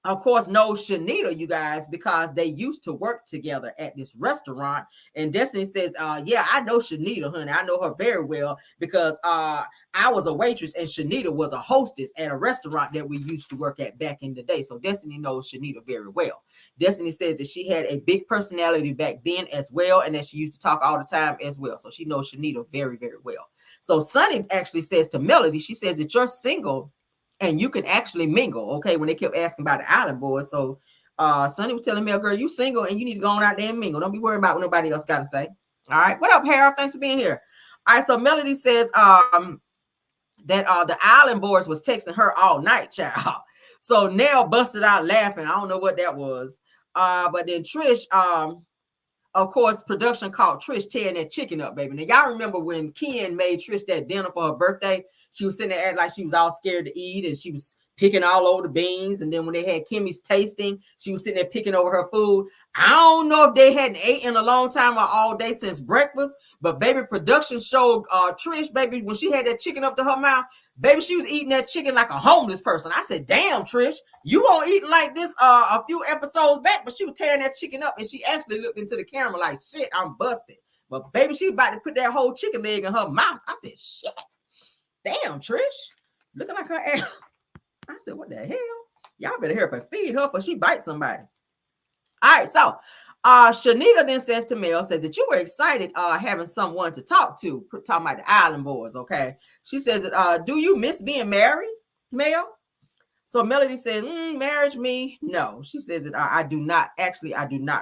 of course knows Shanita, you guys, because they used to work together at this restaurant. And Destiny says, yeah, I know Shanita, honey. I know her very well because I was a waitress and Shanita was a hostess at a restaurant that we used to work at back in the day. So Destiny knows Shanita very well. Destiny says that she had a big personality back then as well, and that she used to talk all the time as well. So she knows Shanita very, very well. So Sunny actually says to Melody, she says that you're single and you can actually mingle, okay, when they kept asking about the island boys. So Sonny was telling me, girl, you single and you need to go on out there and mingle. Don't be worried about what nobody else got to say. All right. What up, Harold? Thanks for being here. All right. So Melody says that the island boys was texting her all night, child. So Nell busted out laughing. I don't know what that was. But then Trish, of course, production called Trish tearing that chicken up, baby. Now, y'all remember when Ken made Trish that dinner for her birthday? She was sitting there acting like she was all scared to eat, and she was picking all over the beans. And then when they had Kimmy's tasting, she was sitting there picking over her food. I don't know if they hadn't eaten in a long time or all day since breakfast, but baby, production showed Trish, baby, when she had that chicken up to her mouth, baby, she was eating that chicken like a homeless person. I said, damn, Trish, you won't eat like this a few episodes back, but she was tearing that chicken up, and she actually looked into the camera like, shit, I'm busted. But baby, she about to put that whole chicken leg in her mouth. I said, shit, damn, Trish, looking like her ass. I said, what the hell? Y'all better hurry up and feed her before she bites somebody. All right, so Shanita then says to Mel, says that you were excited having someone to talk to, talking about the island boys, okay? She says, do you miss being married, Mel? So Melody says, marriage me? No. She says that I do not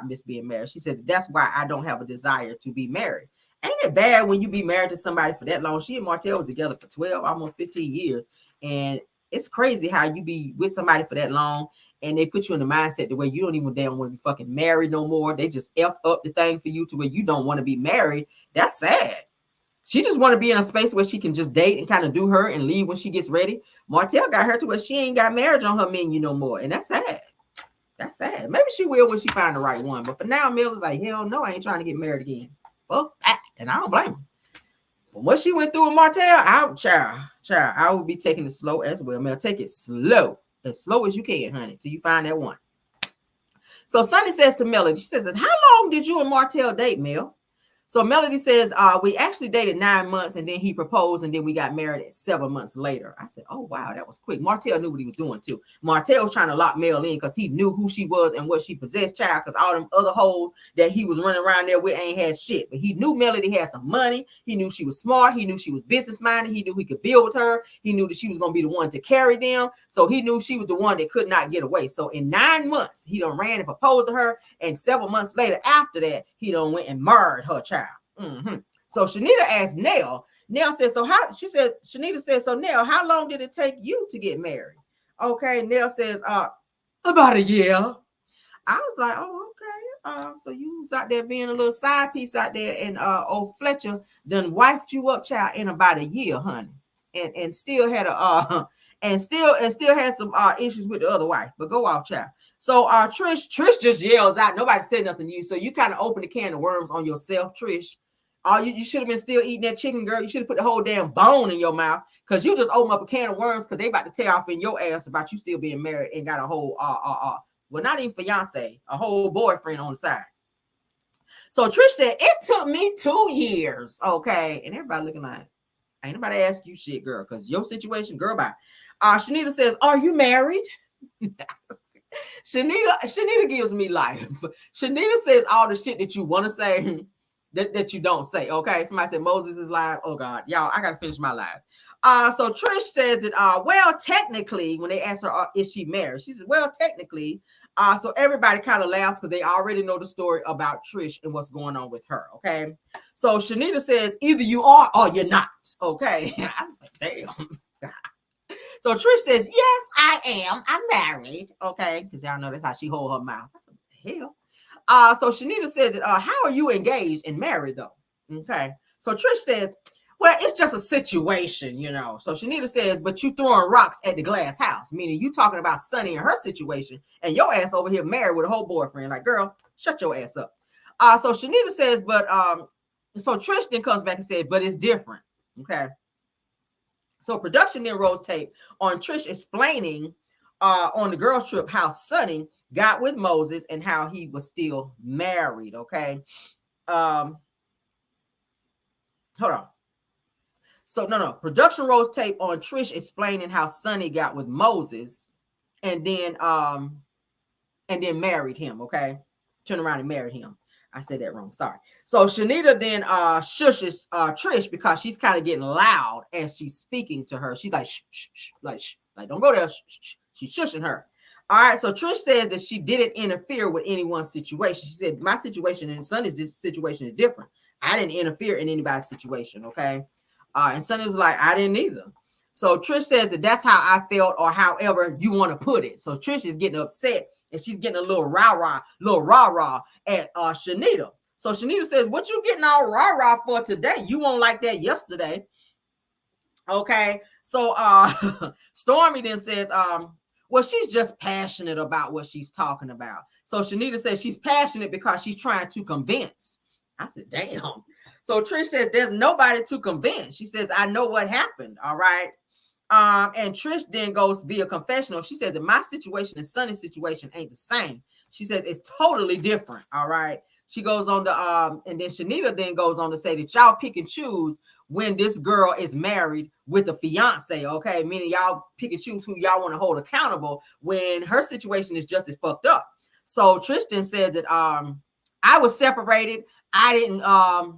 miss being married. She says that's why I don't have a desire to be married. Ain't it bad when you be married to somebody for that long? She and Martell was together for 12, almost 15 years. And it's crazy how you be with somebody for that long and they put you in the mindset the way you don't even damn want to be fucking married no more. They just F up the thing for you to where you don't want to be married. That's sad. She just want to be in a space where she can just date and kind of do her and leave when she gets ready. Martell got her to where she ain't got marriage on her menu no more. And that's sad. That's sad. Maybe she will when she find the right one. But for now, Mel is like, hell no, I ain't trying to get married again. Well, and I don't blame her. From what she went through with Martell, I would be taking it slow as well. Mel, take it slow as you can, honey, till you find that one. So Sunny says to Melody, she says, how long did you and Martell date, Mel? So Melody says, we actually dated 9 months and then he proposed and then we got married 7 months later. I said, oh, wow, that was quick. Martell knew what he was doing too. Martell was trying to lock Mel in because he knew who she was and what she possessed, child, because all them other hoes that he was running around there with ain't had shit. But he knew Melody had some money. He knew she was smart. He knew she was business-minded. He knew he could build with her. He knew that she was going to be the one to carry them. So he knew she was the one that could not get away. So in 9 months, he done ran and proposed to her. And 7 months later, after that, he done went and married her child. So Shanita asked Nell. Nell said, so how, she said, Shanita said, so Nell, how long did it take you to get married? Okay, Nell says, about a year. I was like, oh, okay. So you was out there being a little side piece out there, and old Fletcher done wifed you up, child, in about a year, honey. And still had a and still had some issues with the other wife. But go off, child. So Trish just yells out. Nobody said nothing to you. So you kind of open the can of worms on yourself, Trish. You should have been still eating that chicken, girl. You should have put the whole damn bone in your mouth, because you just open up a can of worms because they about to tear off in your ass about you still being married and got a whole well, not even fiance, a whole boyfriend on the side. So Trish said, it took me 2 years. Okay. And everybody looking like, ain't nobody ask you shit, girl, because your situation, girl, bye. Shanita says, are you married? Shanita gives me life. Shanita says all the shit that you want to say that you don't say. Okay. Somebody said Moses is live. Oh God. Y'all, I gotta finish my live. So Trish says that well, technically, when they ask her is she married, she says, well, technically. So everybody kind of laughs because they already know the story about Trish and what's going on with her. Okay. So Shanita says, either you are or you're not. Okay. I was like, damn. So Trish says, yes, I am. I'm married. Okay. Because y'all know that's how she hold her mouth. That's what the hell. So Shanita says that, how are you engaged and married though? Okay. So Trish says, well, it's just a situation, you know. So Shanita says, but you throwing rocks at the glass house, meaning you talking about Sunny and her situation, and your ass over here married with a whole boyfriend. Like, girl, shut your ass up. So Shanita says, but so Trish then comes back and says, but it's different. Okay. So production then rolls tape on Trish explaining on the girls' trip how Sunny got with Moses and how he was still married. Okay. Hold on. So no. Production rolls tape on Trish explaining how Sunny got with Moses and then married him. Okay. Turned around and married him. I said that wrong. Sorry. So Shanita then shushes Trish because she's kind of getting loud as she's speaking to her. She's like, shh, shh, shh, like don't go there. Shh, shh, shh. She's shushing her. All right. So Trish says that she didn't interfere with anyone's situation. She said, my situation and Sonny's situation is different. I didn't interfere in anybody's situation. Okay. And Sonny was like, I didn't either. So Trish says that that's how I felt, or however you want to put it. So Trish is getting upset and she's getting a little rah-rah at Shanita. So Shanita says, what you getting all rah-rah for today? You won't like that yesterday. Okay. So Stormy then says, well, she's just passionate about what she's talking about. So Shanita says she's passionate because she's trying to convince. I said, damn. So Trish says there's nobody to convince. She says, I know what happened. All right. And Trish then goes via confessional. She says that my situation and Sunny's situation ain't the same. She says it's totally different. All right. She goes on to and then Shanita then goes on to say that y'all pick and choose when this girl is married with a fiance. Okay, meaning y'all pick and choose who y'all want to hold accountable when her situation is just as fucked up. So Tristan says that I was separated. I didn't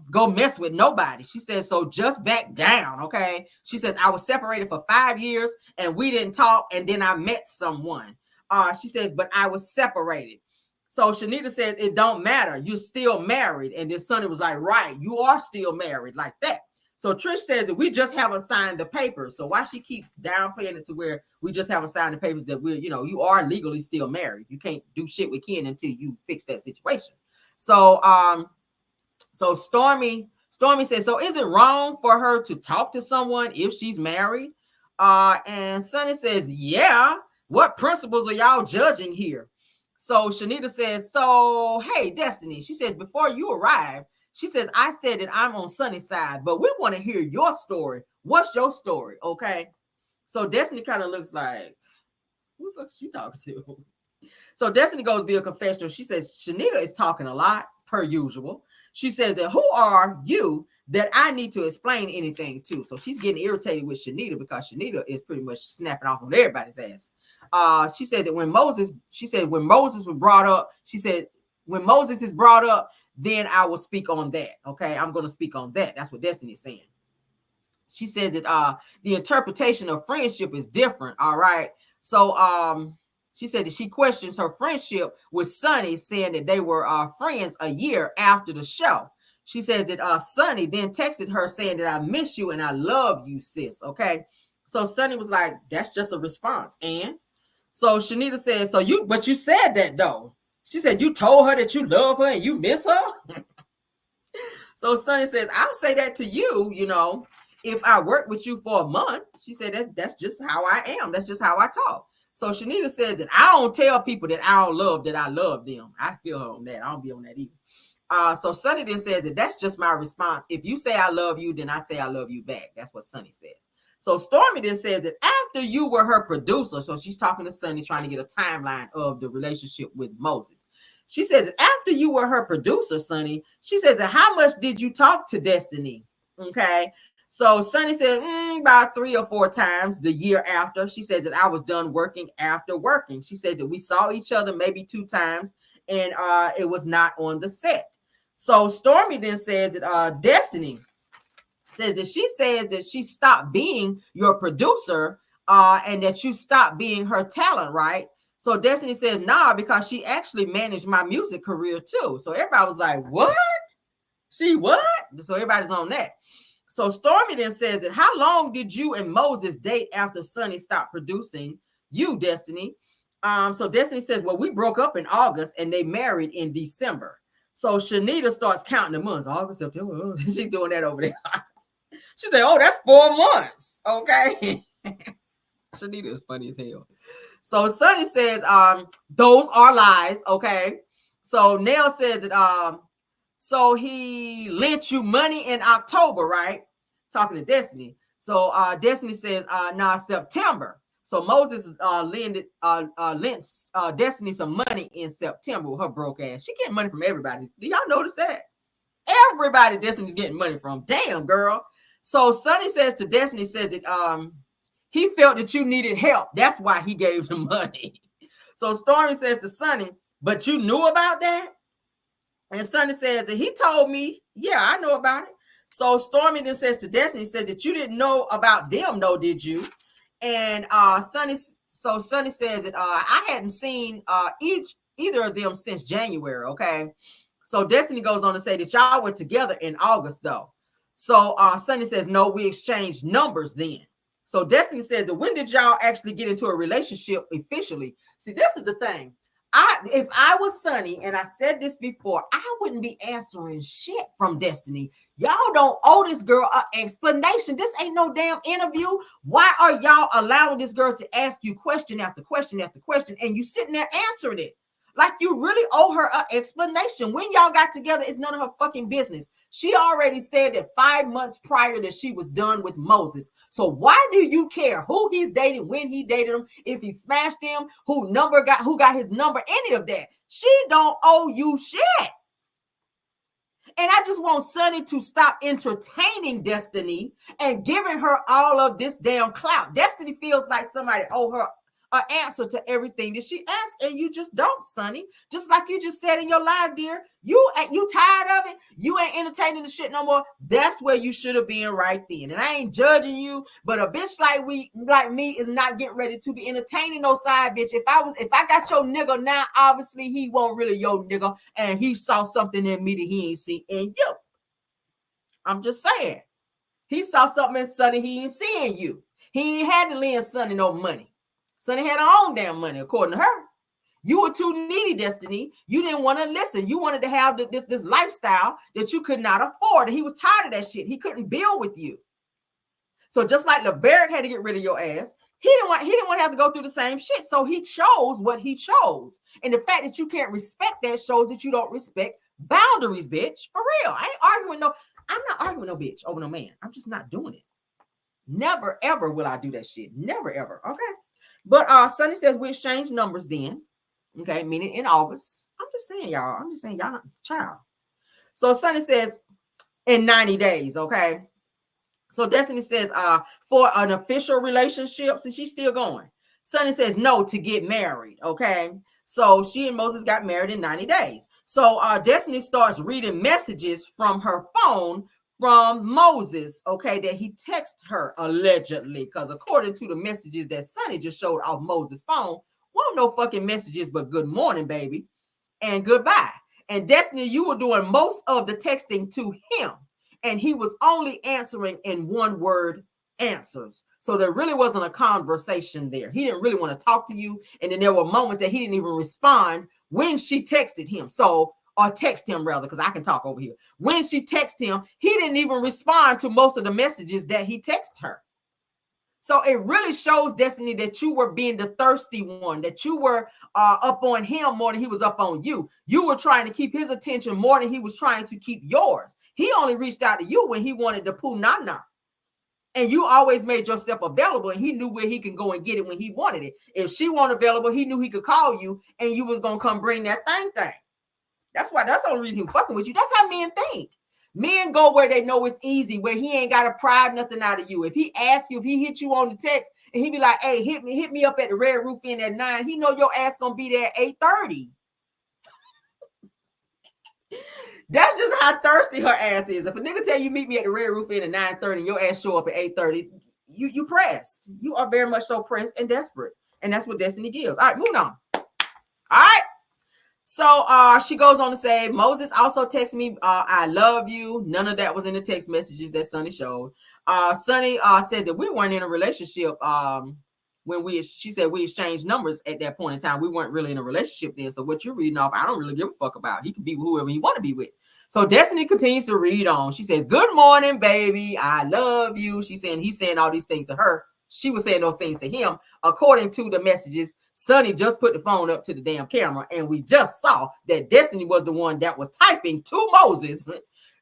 go mess with nobody. She says, so just back down, okay? She says, I was separated for 5 years and we didn't talk, and then I met someone. She says, but I was separated. So Shanita says, it don't matter. You're still married. And then Sonny was like, right, you are still married, like that. So Trish says that we just haven't signed the papers. So why she keeps downplaying it to where we just haven't signed the papers that we're, you are legally still married. You can't do shit with Ken until you fix that situation. So, so Stormy says, so is it wrong for her to talk to someone if she's married? And Sonny says, yeah. What principles are y'all judging here? So Shanita says, so, hey, Destiny. She says, before you arrived, she says, I said that I'm on Sunny's side, but we want to hear your story. What's your story? Okay. So Destiny kind of looks like, who the fuck is she talking to? So Destiny goes via confessional. She says, Shanita is talking a lot, per usual. She says that, who are you that I need to explain anything to? So she's getting irritated with Shanita because Shanita is pretty much snapping off on everybody's ass. She said that when Moses was brought up, she said, when Moses is brought up, then I will speak on that. Okay, I'm going to speak on that. That's what Destiny is saying. She says that the interpretation of friendship is different. All right. So she said that she questions her friendship with Sunny, saying that they were friends a year after the show. She says that Sunny then texted her saying that I miss you and I love you, sis. Okay. So Sunny was like, that's just a response. And so Shanita says, but you said that though. She said, you told her that you love her and you miss her. So Sunny says, I'll say that to you, if I work with you for a month. She said, that's just how I am. That's just how I talk. So Shanita says that I don't tell people that I don't love that I love them. I feel her on that. I don't be on that either. So Sunny then says that that's just my response. If you say I love you, then I say I love you back. That's what Sunny says. So Stormy then says that after you were her producer, so she's talking to Sunny, trying to get a timeline of the relationship with Moses. She says, after you were her producer, Sunny, she says, how much did you talk to Destiny? Okay. So Sunny said, about 3 or 4 times the year after. She says that I was done working after working. She said that we saw each other maybe 2 times, and it was not on the set. So Stormy then says that Destiny says that she says that she stopped being your producer, and that you stopped being her talent, right? So Destiny says, nah, because she actually managed my music career too. So everybody was like, what? She what? So everybody's on that. So Stormy then says that how long did you and Moses date after Sonny stopped producing you, Destiny? So Destiny says, well, we broke up in August and they married in December. So Shanita starts counting the months. August, September. She's doing that over there. She said, oh, that's 4 months. Okay. Shanita is funny as hell. So Sonny says, those are lies. Okay. So Nell says that so he lent you money in October, right? Talking to Destiny. So Destiny says, nah, September. So Moses lent Destiny some money in September with her broke ass. She getting money from everybody. Do y'all notice that? Everybody Destiny's getting money from. Damn, girl. So Sonny says to Destiny, says that he felt that you needed help. That's why he gave the money. So Stormy says to Sonny, but you knew about that? And Sonny says that he told me, yeah, I know about it. So Stormy then says to Destiny, says that you didn't know about them, though, did you? And Sonny says that I hadn't seen either of them since January, okay? So Destiny goes on to say that y'all were together in August, though. So Sonny says, no, we exchanged numbers then. So Destiny says that when did y'all actually get into a relationship officially? See, this is the thing. If I was Sonny, and I said this before, I wouldn't be answering shit from Destiny. Y'all don't owe this girl an explanation. This ain't no damn interview. Why are y'all allowing this girl to ask you question after question after question, and you sitting there answering it? Like you really owe her an explanation. When y'all got together, it's none of her fucking business. She already said that 5 months prior that she was done with Moses. So why do you care who he's dating, when he dated him, if he smashed him, who got his number, any of that? She don't owe you shit. And I just want Sonny to stop entertaining Destiny and giving her all of this damn clout. Destiny feels like somebody owe her an answer to everything that she asked, and you just don't, Sonny. Just like you just said in your live, dear, you tired of it. You ain't entertaining the shit no more. That's where you should have been right then. And I ain't judging you, but a bitch like me is not getting ready to be entertaining no side bitch. If I got your nigga now, obviously he won't really your nigga, and he saw something in me that he ain't see in you. I'm just saying, he saw something in Sonny he ain't seeing you. He ain't had to lend Sonny no money. Sonny had her own damn money, according to her. You were too needy, Destiny. You didn't want to listen. You wanted to have this lifestyle that you could not afford. And he was tired of that shit. He couldn't build with you. So just like LeBaric had to get rid of your ass, he didn't want to have to go through the same shit. So he chose what he chose. And the fact that you can't respect that shows that you don't respect boundaries, bitch. For real. I'm not arguing with no bitch over no man. I'm just not doing it. Never, ever will I do that shit. Never, ever. Okay. But Sonny says we exchanged numbers then. Okay, meaning in August. I'm just saying, y'all not child. So Sonny says in 90 days, okay? So Destiny says for an official relationship, since she's still going. Sonny says no to get married, okay? So she and Moses got married in 90 days. So Destiny starts reading messages from her phone from Moses, okay, that he texted her allegedly, because according to the messages that Sonny just showed off Moses' phone, won't no fucking messages but good morning, baby, and goodbye. And Destiny, you were doing most of the texting to him, and he was only answering in one word answers. So there really wasn't a conversation there. He didn't really want to talk to you, and then there were moments that he didn't even respond when she texted him. Or text him rather, because I can talk over here. When she texted him, he didn't even respond to most of the messages that he texted her. So it really shows, Destiny, that you were being the thirsty one, that you were up on him more than he was up on you. You were trying to keep his attention more than he was trying to keep yours. He only reached out to you when he wanted the poo nana. And you always made yourself available, and he knew where he can go and get it when he wanted it. If she wasn't available, he knew he could call you, and you was going to come bring that thing. That's the only reason he was fucking with you. That's how men think. Men go where they know it's easy, where he ain't got to pry nothing out of you. If he asks you, if he hit you on the text and he be like, hey, hit me up at the Red Roof Inn at 9, he know your ass gonna be there at 8:30. That's just how thirsty her ass is. If a nigga tell you meet me at the Red Roof Inn at 9:30 and your ass show up at 8:30, you pressed. You are very much so pressed and desperate. And that's what Destiny gives. All right, moving on. All right. So she goes on to say, Moses also texted me, I love you. None of that was in the text messages that Sonny showed. Sonny said that we weren't in a relationship when she said we exchanged numbers at that point in time. We weren't really in a relationship then. So what you're reading off, I don't really give a fuck about. He can be with whoever he want to be with. So Destiny continues to read on. She says, good morning, baby. I love you. She's saying he's saying all these things to her. She was saying those things to him. According to the messages, Sonny just put the phone up to the damn camera, and we just saw that Destiny was the one that was typing to Moses,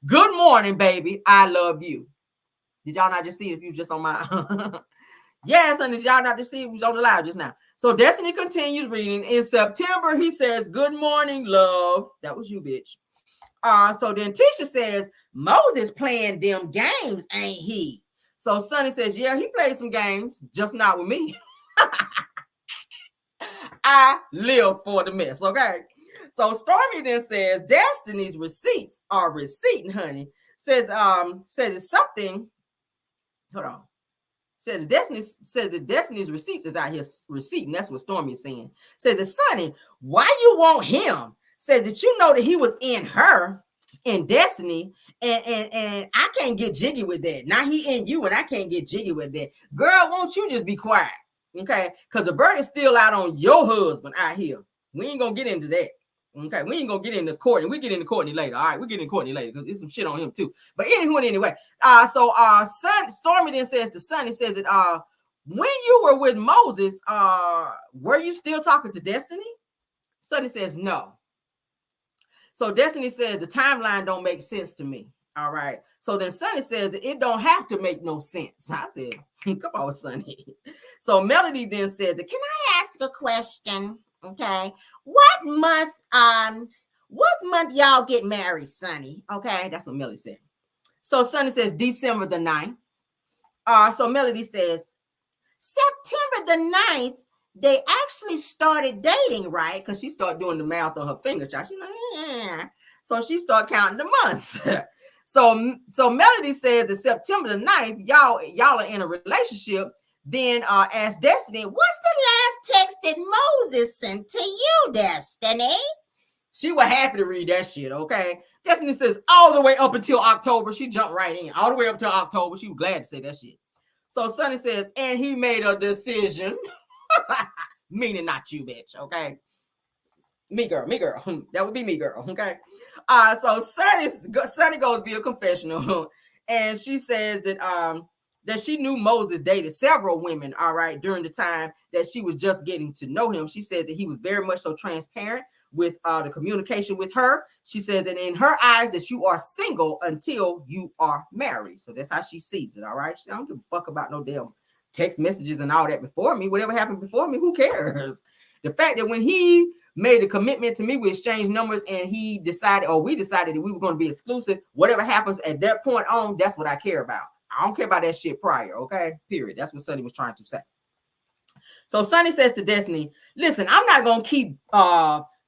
good morning, baby. I love you. Did y'all not just see it if you just on my... Yes, honey, did y'all not just see it was on the live just now? So Destiny continues reading. In September, he says, good morning, love. That was you, bitch. So then Tisha says, Moses playing them games, ain't he? So Sonny says, yeah, he played some games, just not with me. I live for the mess, okay? So Stormy then says, Destiny's receipts are receipting, honey. Says it's something. Hold on. Says Destiny's receipts is out here receipting. That's what Stormy is saying. Says that Sonny, why you want him? Says that you know that he was in her, in Destiny, and I can't get jiggy with that. Now he in you, and I can't get jiggy with that. Girl, won't you just be quiet? Okay, because the verdict's still out on your husband out here. We ain't gonna get into that. Okay, we ain't gonna get into Courtney. We get into Courtney later. All right, we get into Courtney later because there's some shit on him too. But anyway, Stormy then says to Sonny, says that when you were with Moses, were you still talking to Destiny? Sonny says no. So Destiny says the timeline don't make sense to me. All right. So then Sonny says it don't have to make no sense. I said, come on, Sonny. So Melody then says, can I ask a question? Okay. What month y'all get married, Sonny? Okay. That's what Melody said. So Sonny says December the 9th. So Melody says, September the 9th, they actually started dating, right? Because she started doing the math on her fingers. She's like, yeah. So she started counting the months. So Melody says that September the 9th, y'all are in a relationship. Then asked Destiny, what's the last text that Moses sent to you, Destiny? She was happy to read that shit, okay? Destiny says all the way up until October. She jumped right in. All the way up until October. She was glad to say that shit. So Sonny says, and he made a decision. Meaning not you, bitch, okay? Me girl. That would be me girl, okay? So Sonny goes via confessional, and she says that she knew Moses dated several women, all right, during the time that she was just getting to know him. She said that he was very much so transparent with the communication with her. She says that in her eyes that you are single until you are married. So that's how she sees it, all right? She don't give a fuck about no damn text messages and all that before me. Whatever happened before me, who cares? The fact that when he made a commitment to me, we exchanged numbers, and we decided that we were going to be exclusive. Whatever happens at that point on, that's what I care about. I don't care about that shit prior, okay? Period. That's what Sonny was trying to say. So Sonny says to Destiny, listen, I'm not going to keep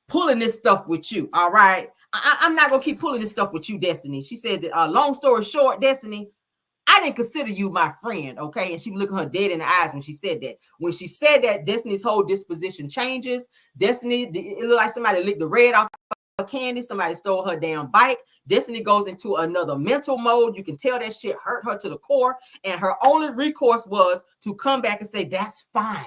pulling this stuff with you, all right? I'm not going to keep pulling this stuff with you, Destiny. She said that, long story short, Destiny, I didn't consider you my friend, okay? And she was looking her dead in the eyes when she said that. When she said that, Destiny's whole disposition changes. Destiny, it looked like somebody licked the red off her candy. Somebody stole her damn bike. Destiny goes into another mental mode. You can tell that shit hurt her to the core. And her only recourse was to come back and say, that's fine.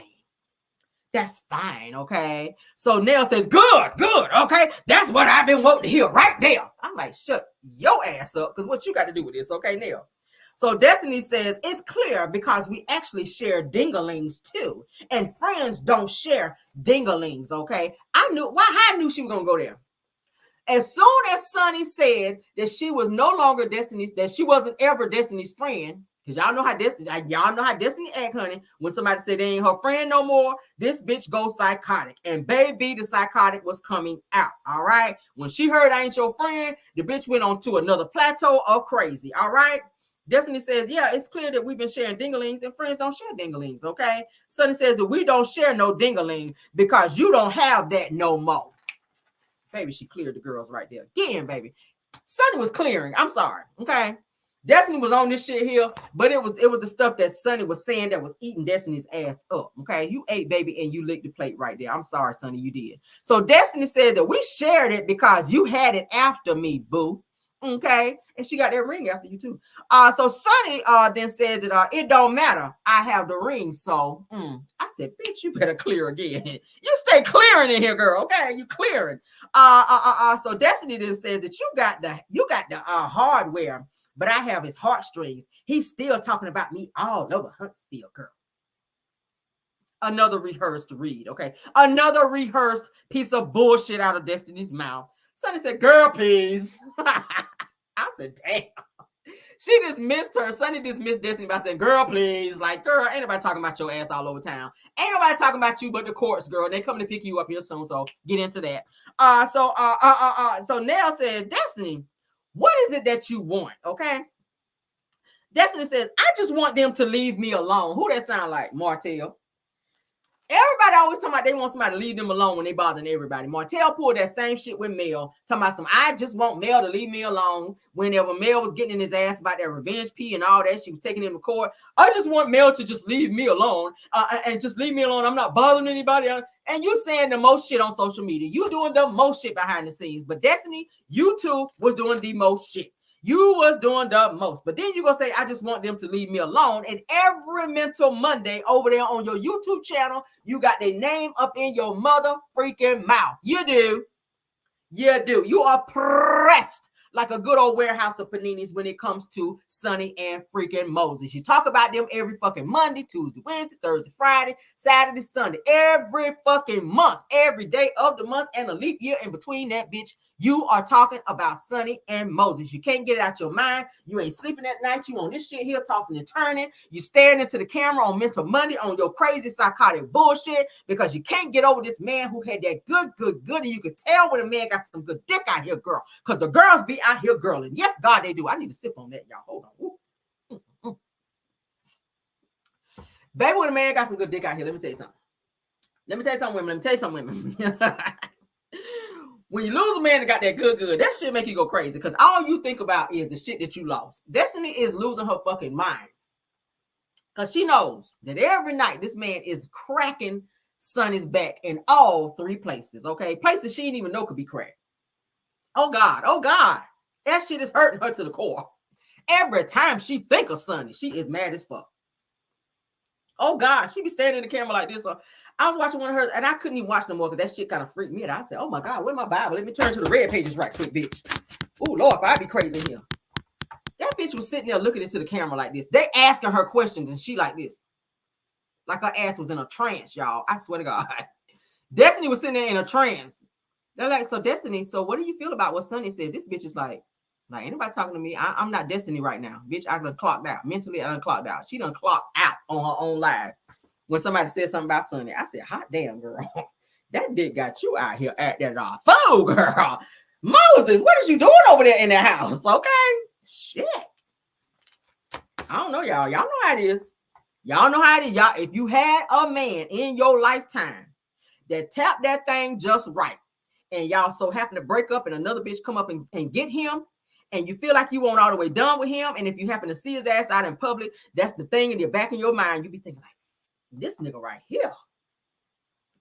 That's fine, okay? So Nell says, good, okay? That's what I've been wanting to hear right there. I'm like, shut your ass up, because what you got to do with this, okay, Nell? So Destiny says, it's clear because we actually share dingalings too. And friends don't share dingalings, okay? I knew she was going to go there. As soon as Sonny said that she was no longer Destiny's, that she wasn't ever Destiny's friend, Because y'all know how Destiny act, honey. When somebody said they ain't her friend no more, this bitch goes psychotic. And baby, the psychotic was coming out. All right. When she heard I ain't your friend, the bitch went on to another plateau of crazy. All right. Destiny says, yeah, it's clear that we've been sharing dinglings and friends don't share dinglings. Okay. Sunny says that we don't share no dingling because you don't have that no more. Baby, she cleared the girls right there. Again, baby. Sunny was clearing. I'm sorry. Okay. Destiny was on this shit here, but it was the stuff that Sunny was saying that was eating Destiny's ass up. Okay, you ate, baby, and you licked the plate right there. I'm sorry, Sunny, you did. So Destiny said that we shared it because you had it after me, boo. Okay, and she got that ring after you too. So Sunny then said that it don't matter. I have the ring, so I said, bitch, you better clear again. You stay clearing in here, girl. Okay, you clearing. So Destiny then says that you got the hardware. But I have his heartstrings. He's still talking about me all over Huntsville, girl. Another rehearsed read, okay? Another rehearsed piece of bullshit out of Destiny's mouth. Sunny said, girl, please. I said, damn. She dismissed her. Sunny dismissed Destiny by saying, girl, please. Like, girl, ain't nobody talking about your ass all over town. Ain't nobody talking about you but the courts, girl. They coming to pick you up here soon, so get into that. So Nell says, Destiny, what is it that you want? Okay. Destiny says, I just want them to leave me alone. Who that sound like? Martell. Everybody always talking about they want somebody to leave them alone when they bothering everybody. Martell pulled that same shit with Mel, talking about I just want Mel to leave me alone. Whenever Mel was getting in his ass about that revenge pee and all that, she was taking him to court. I just want Mel to just leave me alone and just leave me alone. I'm not bothering anybody. And you saying the most shit on social media. You doing the most shit behind the scenes. But Destiny, you too was doing the most shit. You was doing the most. But then you gonna say, I just want them to leave me alone. And every mental Monday over there on your YouTube channel, you got their name up in your mother freaking mouth. You do. You do. You are pressed like a good old warehouse of paninis when it comes to Sunny and freaking Moses. You talk about them every fucking Monday, Tuesday, Wednesday, Thursday, Friday, Saturday, Sunday, every fucking month, every day of the month, and a leap year in between that, bitch. You are talking about Sunny and Moses. You can't get it out your mind. You ain't sleeping at night. You on this shit here tossing and turning. You staring into the camera on Mental Monday on your crazy psychotic bullshit because you can't get over this man who had that good. And you could tell when a man got some good dick out here, girl. Because the girls be out here girling. Yes, God, they do. I need to sip on that, y'all. Hold on. Baby, when a man got some good dick out here, let me tell you something, women. When you lose a man that got that good, that shit make you go crazy because all you think about is the shit that you lost. Destiny is losing her fucking mind because she knows that every night this man is cracking Sunny's back in all three places, okay? Places she didn't even know could be cracked. Oh, God. That shit is hurting her to the core. Every time she think of Sunny, she is mad as fuck. Oh, God. She be standing in the camera like this. I was watching one of hers, and I couldn't even watch no more because that shit kind of freaked me out. I said, oh, my God, where's my Bible? Let me turn to the red pages right quick, bitch. Oh, Lord, if I be crazy in here. That bitch was sitting there looking into the camera like this. They asking her questions, and she like this. Like her ass was in a trance, y'all. I swear to God. Destiny was sitting there in a trance. They're like, so Destiny, so what do you feel about what Sunny said? This bitch is like ain't nobody talking to me. I'm not Destiny right now. Bitch, I done clocked out. Mentally, I done clocked out. She done clocked out on her own live. When somebody said something about Sunny, I said, hot damn, girl. That dick got you out here acting off. Fool, girl. Moses, what is you doing over there in that house? Okay? Shit. I don't know, y'all. Y'all know how it is. Y'all know how it is. Y'all, if you had a man in your lifetime that tapped that thing just right, and y'all so happen to break up and another bitch come up and get him, and you feel like you won't all the way done with him, and if you happen to see his ass out in public, that's the thing in the back of your mind. You be thinking like, this nigga right here,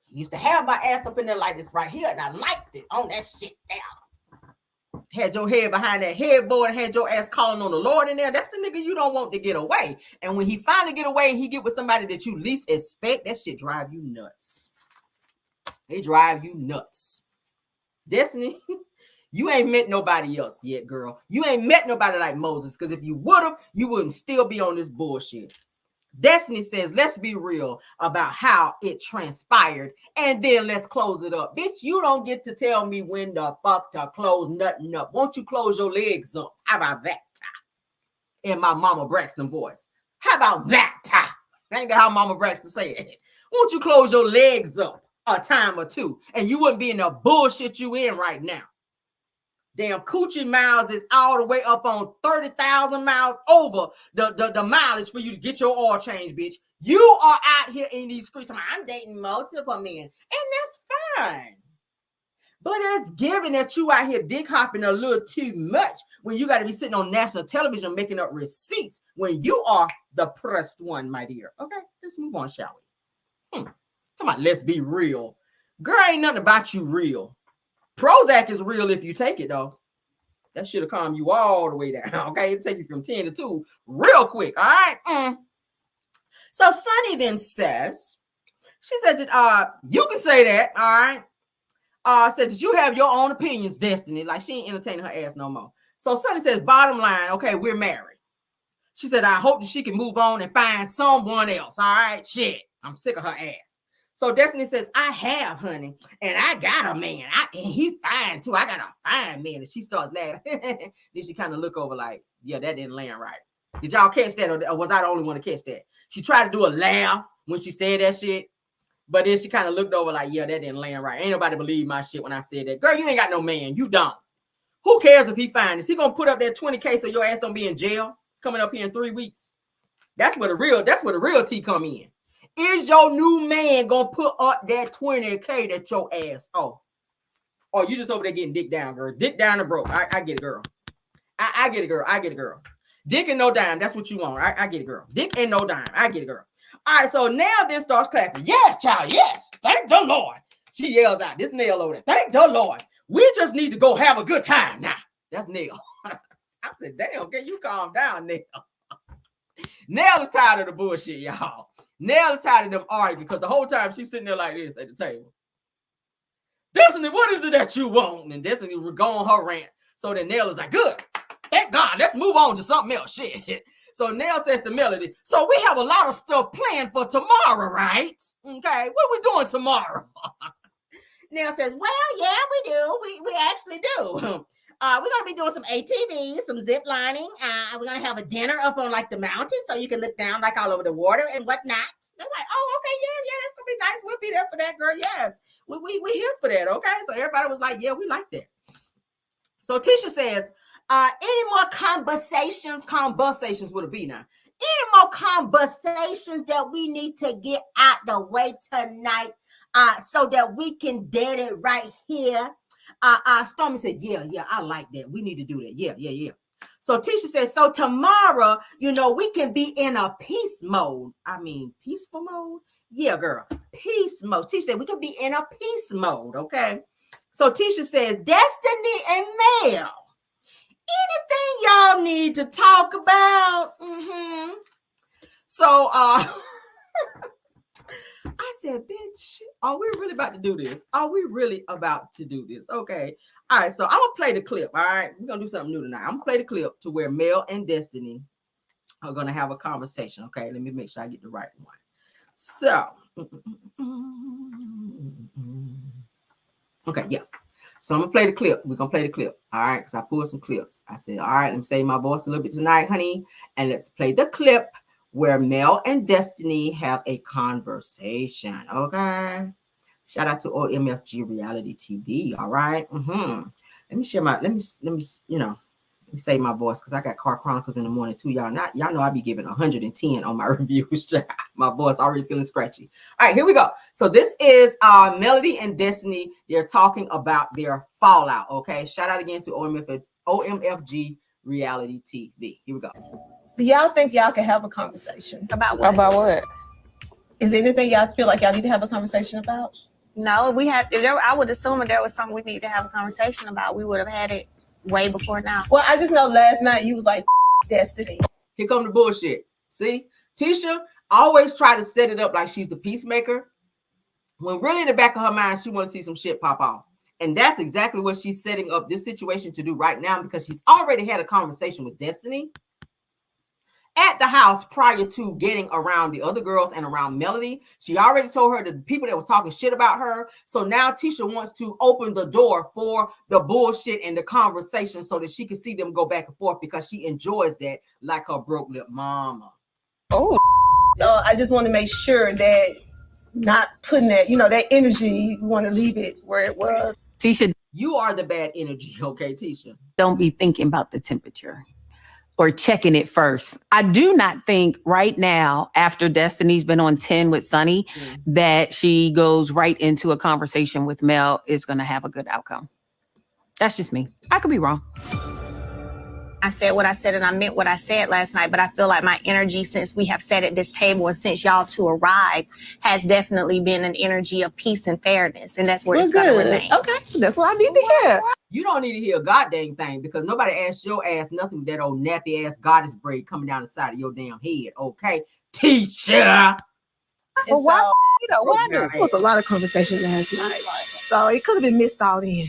he used to have my ass up in there like this right here, and I liked it on that shit there. Had your head behind that headboard and had your ass calling on the Lord in there. That's the nigga you don't want to get away. And when he finally get away and he get with somebody that you least expect, that shit drive you nuts. They drive you nuts. Destiny, you ain't met nobody else yet, girl. You ain't met nobody like Moses, because if you would have, you wouldn't still be on this bullshit. Destiny says, let's be real about how it transpired, and then let's close it up. Bitch, you don't get to tell me when the fuck to close nothing up. Won't you close your legs up? How about that time? In my Mama Braxton voice. How about that? Ain't that how Mama Braxton said? Won't you close your legs up a time or two, and you wouldn't be in the bullshit you in right now. Damn coochie miles is all the way up on 30,000 miles over the mileage for you to get your oil change, bitch. You are out here in these streets. I'm dating multiple men, and that's fine. But it's given that you out here dick hopping a little too much when you got to be sitting on national television making up receipts when you are the pressed one, my dear. Okay, let's move on, shall we? Come on, let's be real. Girl, ain't nothing about you real. Prozac is real if you take it, though. That should have calmed you all the way down, okay? It'll take you from 10 to 2 real quick, all right? So Sunny then says, she says that you can say that, all right? Said that you have your own opinions, Destiny. Like, she ain't entertaining her ass no more. So Sunny says, bottom line, okay, we're married. She said, I hope that she can move on and find someone else, all right? Shit, I'm sick of her ass. So Destiny says, I have, honey, and I got a man. And he fine, too. I got a fine man. And she starts laughing. Then she kind of look over like, yeah, that didn't land right. Did y'all catch that, or was I the only one to catch that? She tried to do a laugh when she said that shit. But then she kind of looked over like, yeah, that didn't land right. Ain't nobody believe my shit when I said that. Girl, you ain't got no man. You don't. Who cares if he finds? Is he going to put up that 20K so your ass don't be in jail coming up here in 3 weeks? That's where the real tea come in. Is your new man going to put up that 20K that your ass owe? Or you just over there getting dick down, girl. Dick down and broke. I get it, girl. I get it, girl. I get it, girl. Dick and no dime. That's what you want. I get it, girl. Dick and no dime. I get it, girl. All right, so Nell then starts clapping. Yes, child, yes. Thank the Lord. She yells out, this Nell over there. Thank the Lord. We just need to go have a good time now. That's Nell. I said, damn, can you calm down, Nell? Nell is tired of the bullshit, y'all. Nell is tired of them arguing because the whole time she's sitting there like this at the table. Destiny, what is it that you want? And Destiny would go on her rant. So then Nell is like, good. Thank God. Let's move on to something else. Shit. So Nell says to Melody, so we have a lot of stuff planned for tomorrow, right? Okay, what are we doing tomorrow? Nell says, well, yeah, we do. We actually do. We're going to be doing some ATVs, some zip lining. We're going to have a dinner up on like the mountain so you can look down like all over the water and whatnot. They're like, oh, okay, yeah, that's going to be nice. We'll be there for that, girl. Yes, we here for that, okay? So everybody was like, yeah, we like that. So Tisha says, any more conversations would it be now? Any more conversations that we need to get out the way tonight so that we can dead it right here? Stormy said, yeah, I like that. We need to do that. Yeah. So Tisha says, so tomorrow, we can be in a peace mode. I mean, peaceful mode? Yeah, girl. Peace mode. Tisha said, we can be in a peace mode, okay? So Tisha says, Destiny and Mel, anything y'all need to talk about? So I said, bitch, are we really about to do this? Okay. All right. So I'm going to play the clip. All right. We're going to do something new tonight. I'm going to play the clip to where Mel and Destiny are going to have a conversation. Okay. Let me make sure I get the right one. So, okay. Yeah. So I'm going to play the clip. We're going to play the clip. All right. Because I pulled some clips. I said, all right, let me save my voice a little bit tonight, honey. And let's play the clip where Mel and Destiny have a conversation. Okay. Shout out to OMFG Reality TV. All right. Let me share my, let me save my voice because I got Car Chronicles in the morning too. Y'all know I be giving 110 on my reviews. My voice already feeling scratchy. All right, here we go. So this is Melody and Destiny. They're talking about their fallout. Okay. Shout out again to OMFG Reality TV. Here we go. Do y'all think y'all can have a conversation? About what? About what? Is there anything y'all feel like y'all need to have a conversation about? No, I would assume if there was something we need to have a conversation about, we would have had it way before now. Well, I just know last night you was like, Destiny. Here come the bullshit. See, Tisha always try to set it up like she's the peacemaker, when really in the back of her mind, she want to see some shit pop off. And that's exactly what she's setting up this situation to do right now, because she's already had a conversation with Destiny at the house prior to getting around the other girls and around Melody. She already told her the people that was talking shit about her. So now Tisha wants to open the door for the bullshit and the conversation so that she can see them go back and forth, because she enjoys that like her broke lip mama. Oh. So I just want to make sure that not putting that, that energy, you want to leave it where it was. Tisha, You are the bad energy, okay, Tisha? don't be thinking about the temperature or checking it first. I do not think right now, after Destiny's been on 10 with Sunny, that she goes right into a conversation with Mel is going to have a good outcome. That's just me. I could be wrong. I said what I said and I meant what I said last night, but I feel like my energy since we have sat at this table and since y'all two arrived has definitely been an energy of peace and fairness. And that's where it's going to remain. Okay, that's what I need to hear. You don't need to hear a goddamn thing because nobody asked your ass nothing with that old nappy ass goddess braid coming down the side of your damn head, okay? Teacher! Well, why? What I do? It It was a lot of conversation last night. So it could have been missed all in.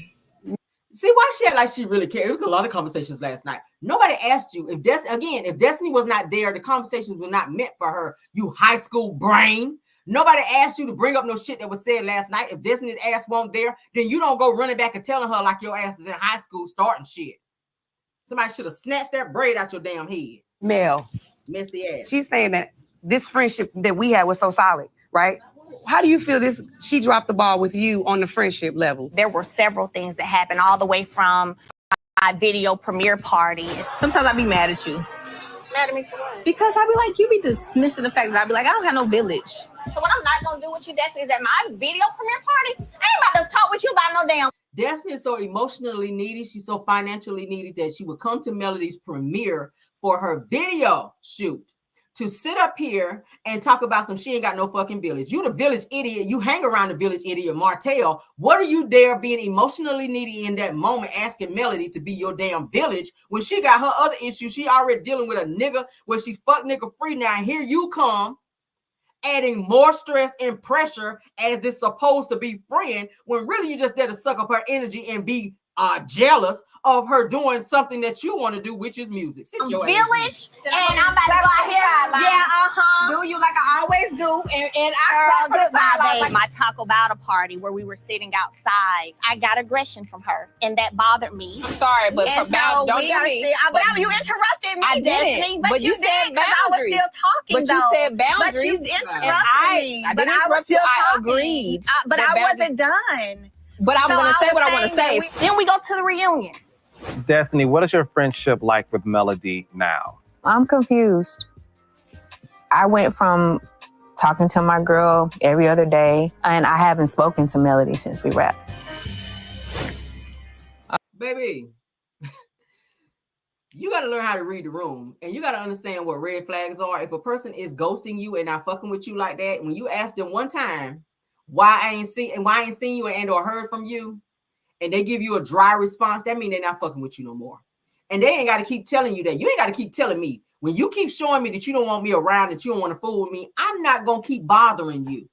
See why she had like she really cared. It was a lot of conversations last night. Nobody asked you if Destiny was not there, the conversations were not meant for her. You high school brain. Nobody asked you to bring up no shit that was said last night. If Destiny's ass wasn't there, then you don't go running back and telling her like your ass is in high school starting shit. Somebody should have snatched that braid out your damn head. Mel, Messy ass. she's saying that this friendship that we had was so solid, right? How do you feel she dropped the ball with you on the friendship level? There were several things that happened all the way from my video premiere party. Sometimes I be mad at you. Mad at me for what? Because I be like, you be dismissing the fact that I be like, I don't have no village. So what I'm not going to do with you, Destiny, is at my video premiere party, I ain't about to talk with you about no damn. Destiny is so emotionally needy. She's so financially needy that she would come to Melody's premiere for her video shoot to sit up here and talk about some she ain't got no fucking village. You the village idiot. You hang around the village idiot, Martell. What are you there being emotionally needy in that moment asking Melody to be your damn village when she got her other issues? She already dealing with a nigga where she's fuck nigga free now. And here you come adding more stress and pressure as it's supposed to be friend when really you just there to suck up her energy and be jealous of her doing something that you want to do, which is music. Village, and I'm about to go out here. Yeah, Do you like I always do? And my Taco Bell party where we were sitting outside, I got aggression from her, and that bothered me. I'm sorry, but And don't so do we gotta me. see. You interrupted me, I didn't, Destiny, but you did, said 'cause I was boundaries. still talking. But you said boundaries. But you interrupted me. I But didn't I was interrupt you. still I talking. agreed. But that I boundaries- wasn't done. But I'm So going to say was what I want to saying say. that then we go to the reunion. Destiny, what is your friendship like with Melody now? I'm confused. I went from talking to my girl every other day, and I haven't spoken to Melody since we rapped. Baby, you got to learn how to read the room, and you got to understand what red flags are. If a person is ghosting you and not fucking with you like that, when you ask them one time why I ain't seen you and or heard from you, and they give you a dry response, that means they're not fucking with you no more. And they ain't got to keep telling you that. You ain't got to keep telling me. When you keep showing me that you don't want me around, that you don't want to fool with me, I'm not going to keep bothering you.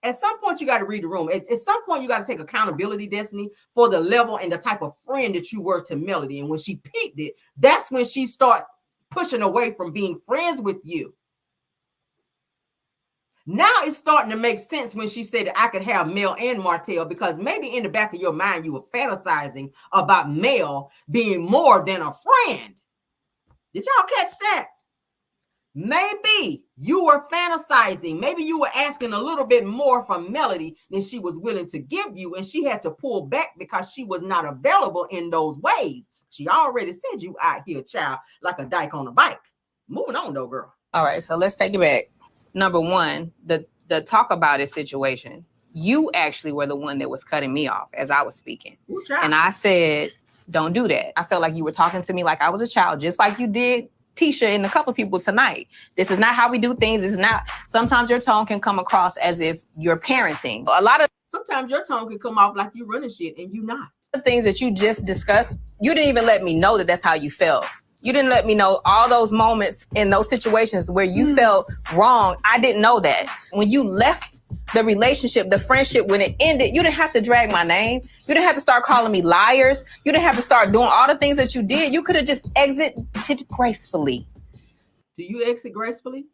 At some point, you got to read the room. At some point, you got to take accountability, Destiny, for the level and the type of friend that you were to Melody. And when she peaked it, that's when she started pushing away from being friends with you. Now it's starting to make sense when she said that I could have Mel and Martell, because maybe in the back of your mind, you were fantasizing about Mel being more than a friend. Did y'all catch that? Maybe you were fantasizing. Maybe you were asking a little bit more from Melody than she was willing to give you, and she had to pull back because she was not available in those ways. She already said you out here, child, like a dyke on a bike. Moving on, though, girl. All right, so let's take it back. Number one, the talk about it situation. You actually were the one that was cutting me off as I was speaking. Ooh, child. And I said, don't do that. I felt like you were talking to me like I was a child, just like you did Tisha and a couple of people tonight. This is not how we do things. This is not. Sometimes your tone can come across as if you're parenting. A lot of Sometimes your tone can come off like you running shit and you not. the things that you just discussed, you didn't even let me know that that's how you felt. You didn't let me know all those moments in those situations where you felt wrong. I didn't know that. When you left the relationship, the friendship, when it ended, you didn't have to drag my name. You didn't have to start calling me liars. You didn't have to start doing all the things that you did. You could have just exited gracefully. Do you exit gracefully?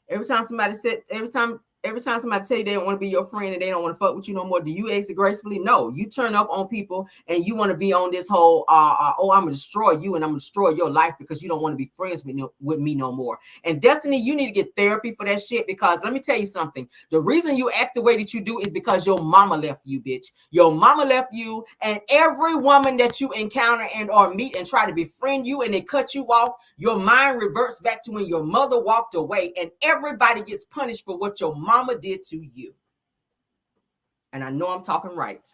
Every time Every time somebody tell you they don't want to be your friend and they don't want to fuck with you no more, do you exit gracefully? No, you turn up on people and you want to be on this whole, oh, I'm gonna destroy you and I'm gonna destroy your life because you don't want to be friends with me no more. And Destiny, you need to get therapy for that shit, because let me tell you something. The reason you act the way that you do is because your mama left you, bitch. Your mama left you, and every woman that you encounter and or meet and try to befriend you and they cut you off, your mind reverts back to when your mother walked away, and everybody gets punished for what your mama did to you. And I know I'm talking right.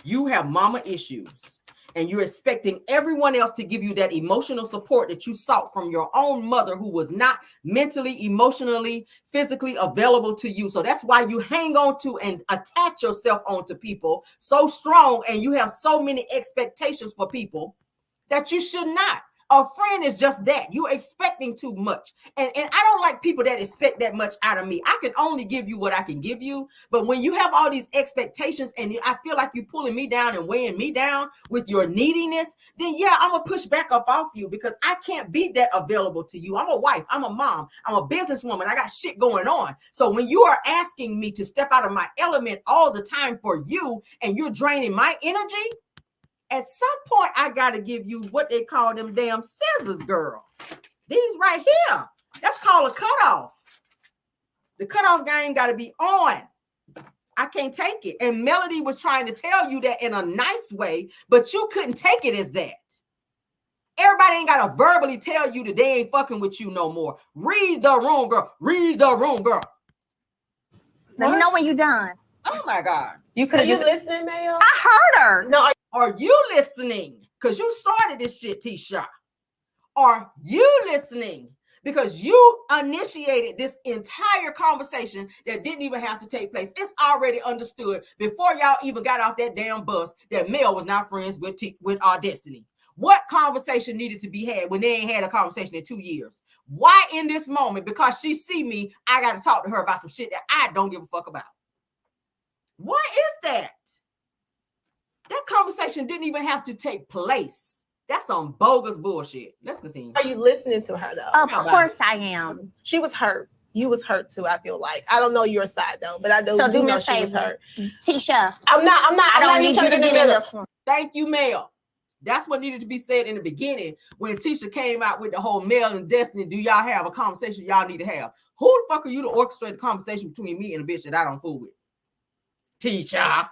You have mama issues, and you're expecting everyone else to give you that emotional support that you sought from your own mother, who was not mentally, emotionally, physically available to you. So that's why you hang on to and attach yourself onto people so strong, and you have so many expectations for people that you should not. A friend is just that. You're expecting too much. And I don't like people that expect that much out of me. I can only give you what I can give you. But when you have all these expectations and I feel like you're pulling me down and weighing me down with your neediness, then yeah, I'm going to push back up off you, because I can't be that available to you. I'm a wife. I'm a mom. I'm a businesswoman. I got shit going on. So when you are asking me to step out of my element all the time for you, and you're draining my energy, at some point, I got to give you what they call them damn scissors, girl. These right here. That's called a cutoff. The cutoff game got to be on. I can't take it. And Melody was trying to tell you that in a nice way, but you couldn't take it as that. Everybody ain't got to verbally tell you that they ain't fucking with you no more. Read the room, girl. Read the room, girl. Let me know when you're done. Oh, my God. You could have just listening, Mayo? I heard her. No, are you listening? Because you started this shit, Tisha. Are you listening? Because you initiated this entire conversation that didn't even have to take place. It's already understood before y'all even got off that damn bus that Mel was not friends with Destiny. What conversation needed to be had when they ain't had a conversation in 2 years? Why in this moment? Because she see me, I got to talk to her about some shit that I don't give a fuck about. What is that? That conversation didn't even have to take place. That's some bogus bullshit. Let's continue. Are you listening to her though? Of course I am. She was hurt. You was hurt too, I feel like. I don't know your side though, but I do, So do me know a she was favor. hurt. Tisha, I don't need you to get in this one. Thank you, Mel. That's what needed to be said in the beginning when Tisha came out with the whole Mel and Destiny. Do y'all have a conversation y'all need to have? Who the fuck are you to orchestrate the conversation between me and a bitch that I don't fool with? Tisha.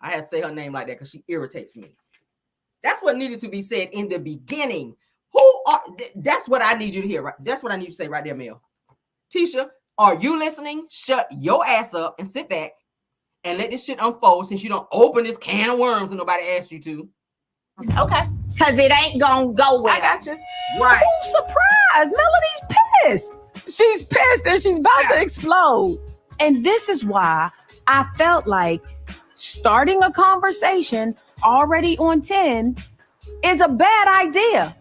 I had to say her name like that because she irritates me. That's what needed to be said in the beginning. That's what I need you to hear. Right? That's what I need you to say right there, Mel. Tisha, are you listening? Shut your ass up and sit back and let this shit unfold, since you don't open this can of worms and nobody asked you to. Okay. Because it ain't going to go well. I got you. Right. Oh, surprise. Melody's pissed. She's pissed and she's about to explode. And this is why I felt like starting a conversation already on 10 is a bad idea.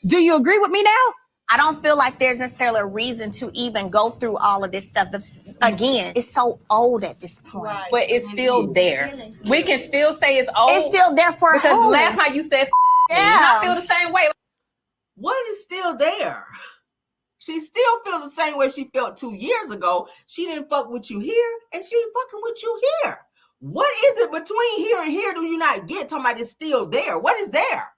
Do you agree with me now? I don't feel like there's necessarily a reason to even go through all of this stuff. Again, it's so old at this point. Right. but it's still there. We can still say it's old. It's still there for because who? last night you said, Yeah. and I feel the same way. What is still there? She still feels the same way she felt 2 years ago. She didn't fuck with you here, and she ain't fucking with you here. What is it between here and here do you not get? Talking about it's still there. What is there?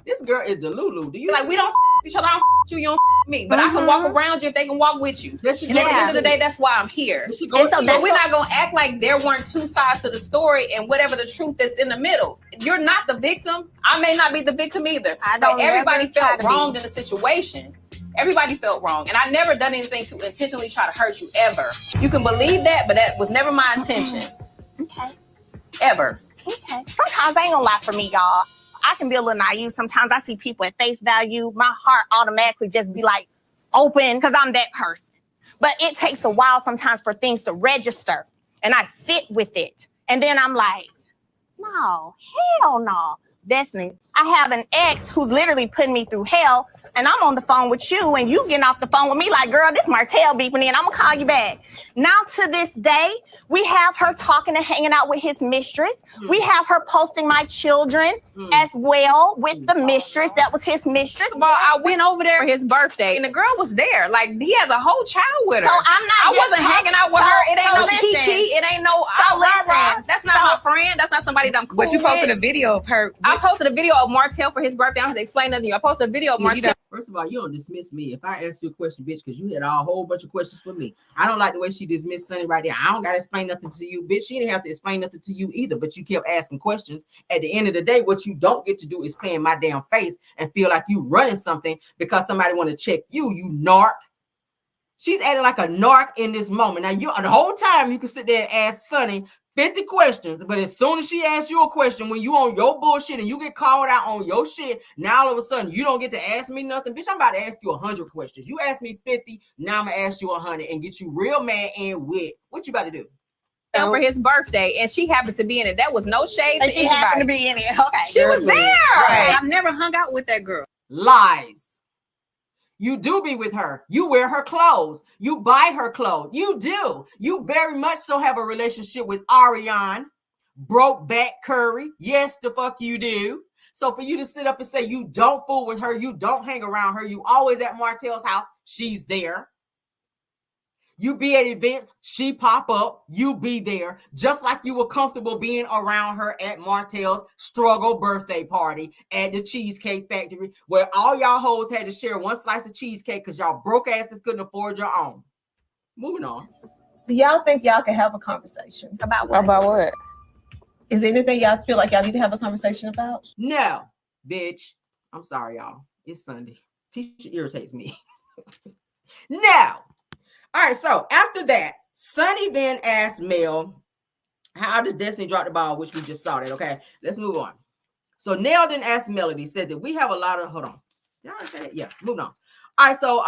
This girl is Delulu. Do you Like, we don't each other. I don't you. You don't me. But I can walk around you if they can walk with you. And at the end of the day, that's why I'm here. And so But we're not gonna act like there weren't two sides to the story and whatever the truth is in the middle. You're not the victim. I may not be the victim either. But everybody felt wronged in the situation. Everybody felt wrong. And I never done anything to intentionally try to hurt you ever. You can believe that, but that was never my intention. Okay. Ever. Okay. Sometimes I ain't gonna lie for me, y'all. I can be a little naive. Sometimes I see people at face value. My heart automatically just be like open because I'm that person. But it takes a while sometimes for things to register. And I sit with it. And then I'm like, no, hell no. Destiny, I have an ex who's literally putting me through hell and I'm on the phone with you, and you getting off the phone with me like, girl, this Martell beeping in. I'm gonna call you back. Now to this day, we have her talking and hanging out with his mistress. We have her posting my children as well with the mistress. That was his mistress. Well, I went over there for his birthday, and the girl was there. Like, he has a whole child with her. So I'm not. I wasn't hanging out with her. It ain't no listen. kiki. It ain't no. So listen. That's not my friend. That's not somebody that I'm cool But you posted with. a video of her. I posted a video of Martell for his birthday. I don't have to explain nothing to you. I posted a video of Martell. First of all, you don't dismiss me. If I ask you a question, bitch, because you had a whole bunch of questions for me. I don't like the way she dismissed Sonny right there. I don't got to explain nothing to you, bitch. She didn't have to explain nothing to you either, but you kept asking questions. At the end of the day, what you don't get to do is play in my damn face and feel like you running something because somebody want to check you narc. She's acting like a narc in this moment. Now, you the whole time you can sit there and ask Sonny 50 questions, but as soon as she asks you a question, when you on your bullshit and you get called out on your shit, now all of a sudden you don't get to ask me nothing. Bitch, I'm about to ask you 100 questions. You asked me 50, now I'm gonna ask you 100 and get you real mad and wet. What you about to do? For his birthday, and she happened to be in it. That was no shade And to she anybody. happened to be in it. Okay. She was there. Okay. I've never hung out with that girl. Lies. You do be with her. You wear her clothes. You buy her clothes. You do. You very much so have a relationship with Ariane, broke back Curry. Yes, the fuck you do. So for you to sit up and say you don't fool with her, you don't hang around her, you always at Martell's house, she's there. You be at events, she pop up, you be there, just like you were comfortable being around her at Martell's struggle birthday party at the Cheesecake Factory, where all y'all hoes had to share one slice of cheesecake because y'all broke asses couldn't afford your own. Moving on. Do y'all think y'all can have a conversation? About what? About what? Is there anything y'all feel like y'all need to have a conversation about? No, bitch. I'm sorry, y'all. It's Sunday. Teacher irritates me. No. All right, so after that, Sonny then asked Mel, how does Destiny drop the ball, which we just saw that, okay? Let's move on. So Nell then asked Melody, said that we have a lot of, hold on. Did I already say that? Yeah, moving on. All right, so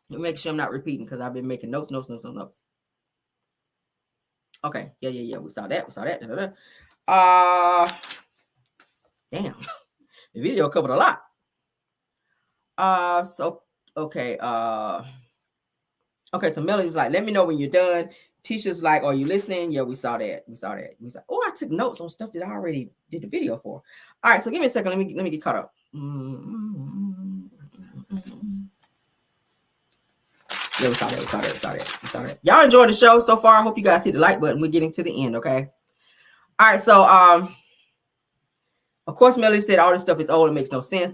make sure I'm not repeating because I've been making notes. Okay, yeah. We saw that. Damn, the video covered a lot. So Melody was like, let me know when you're done. Tisha's like, are you listening? Yeah, we saw that. Oh, I took notes on stuff that I already did the video for. All right, so give me a second. Let me get caught up. Yeah, we saw that. Y'all enjoying the show so far? I hope you guys hit the like button. We're getting to the end, okay? All right, so of course, Melody said all this stuff is old. It makes no sense.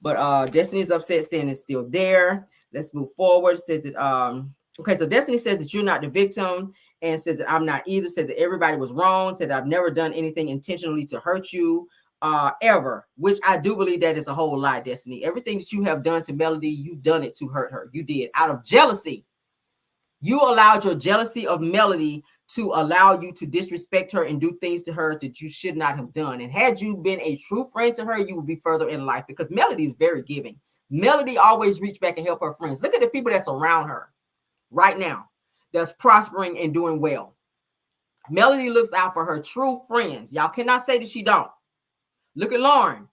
But Destiny's upset, saying it's still there. Let's move forward. Says that okay, so Destiny says that you're not the victim, and says that I'm not either. Says that everybody was wrong. Said I've never done anything intentionally to hurt you, ever. Which I do believe that is a whole lie, Destiny. Everything that you have done to Melody, you've done it to hurt her. You did out of jealousy. You allowed your jealousy of Melody to allow you to disrespect her and do things to her that you should not have done. And had you been a true friend to her, you would be further in life, because Melody is very giving. Melody always reach back and help her friends. Look at the people that's around her right now that's prospering and doing well. Melody looks out for her true friends. Y'all cannot say that she don't. Look at Lauren.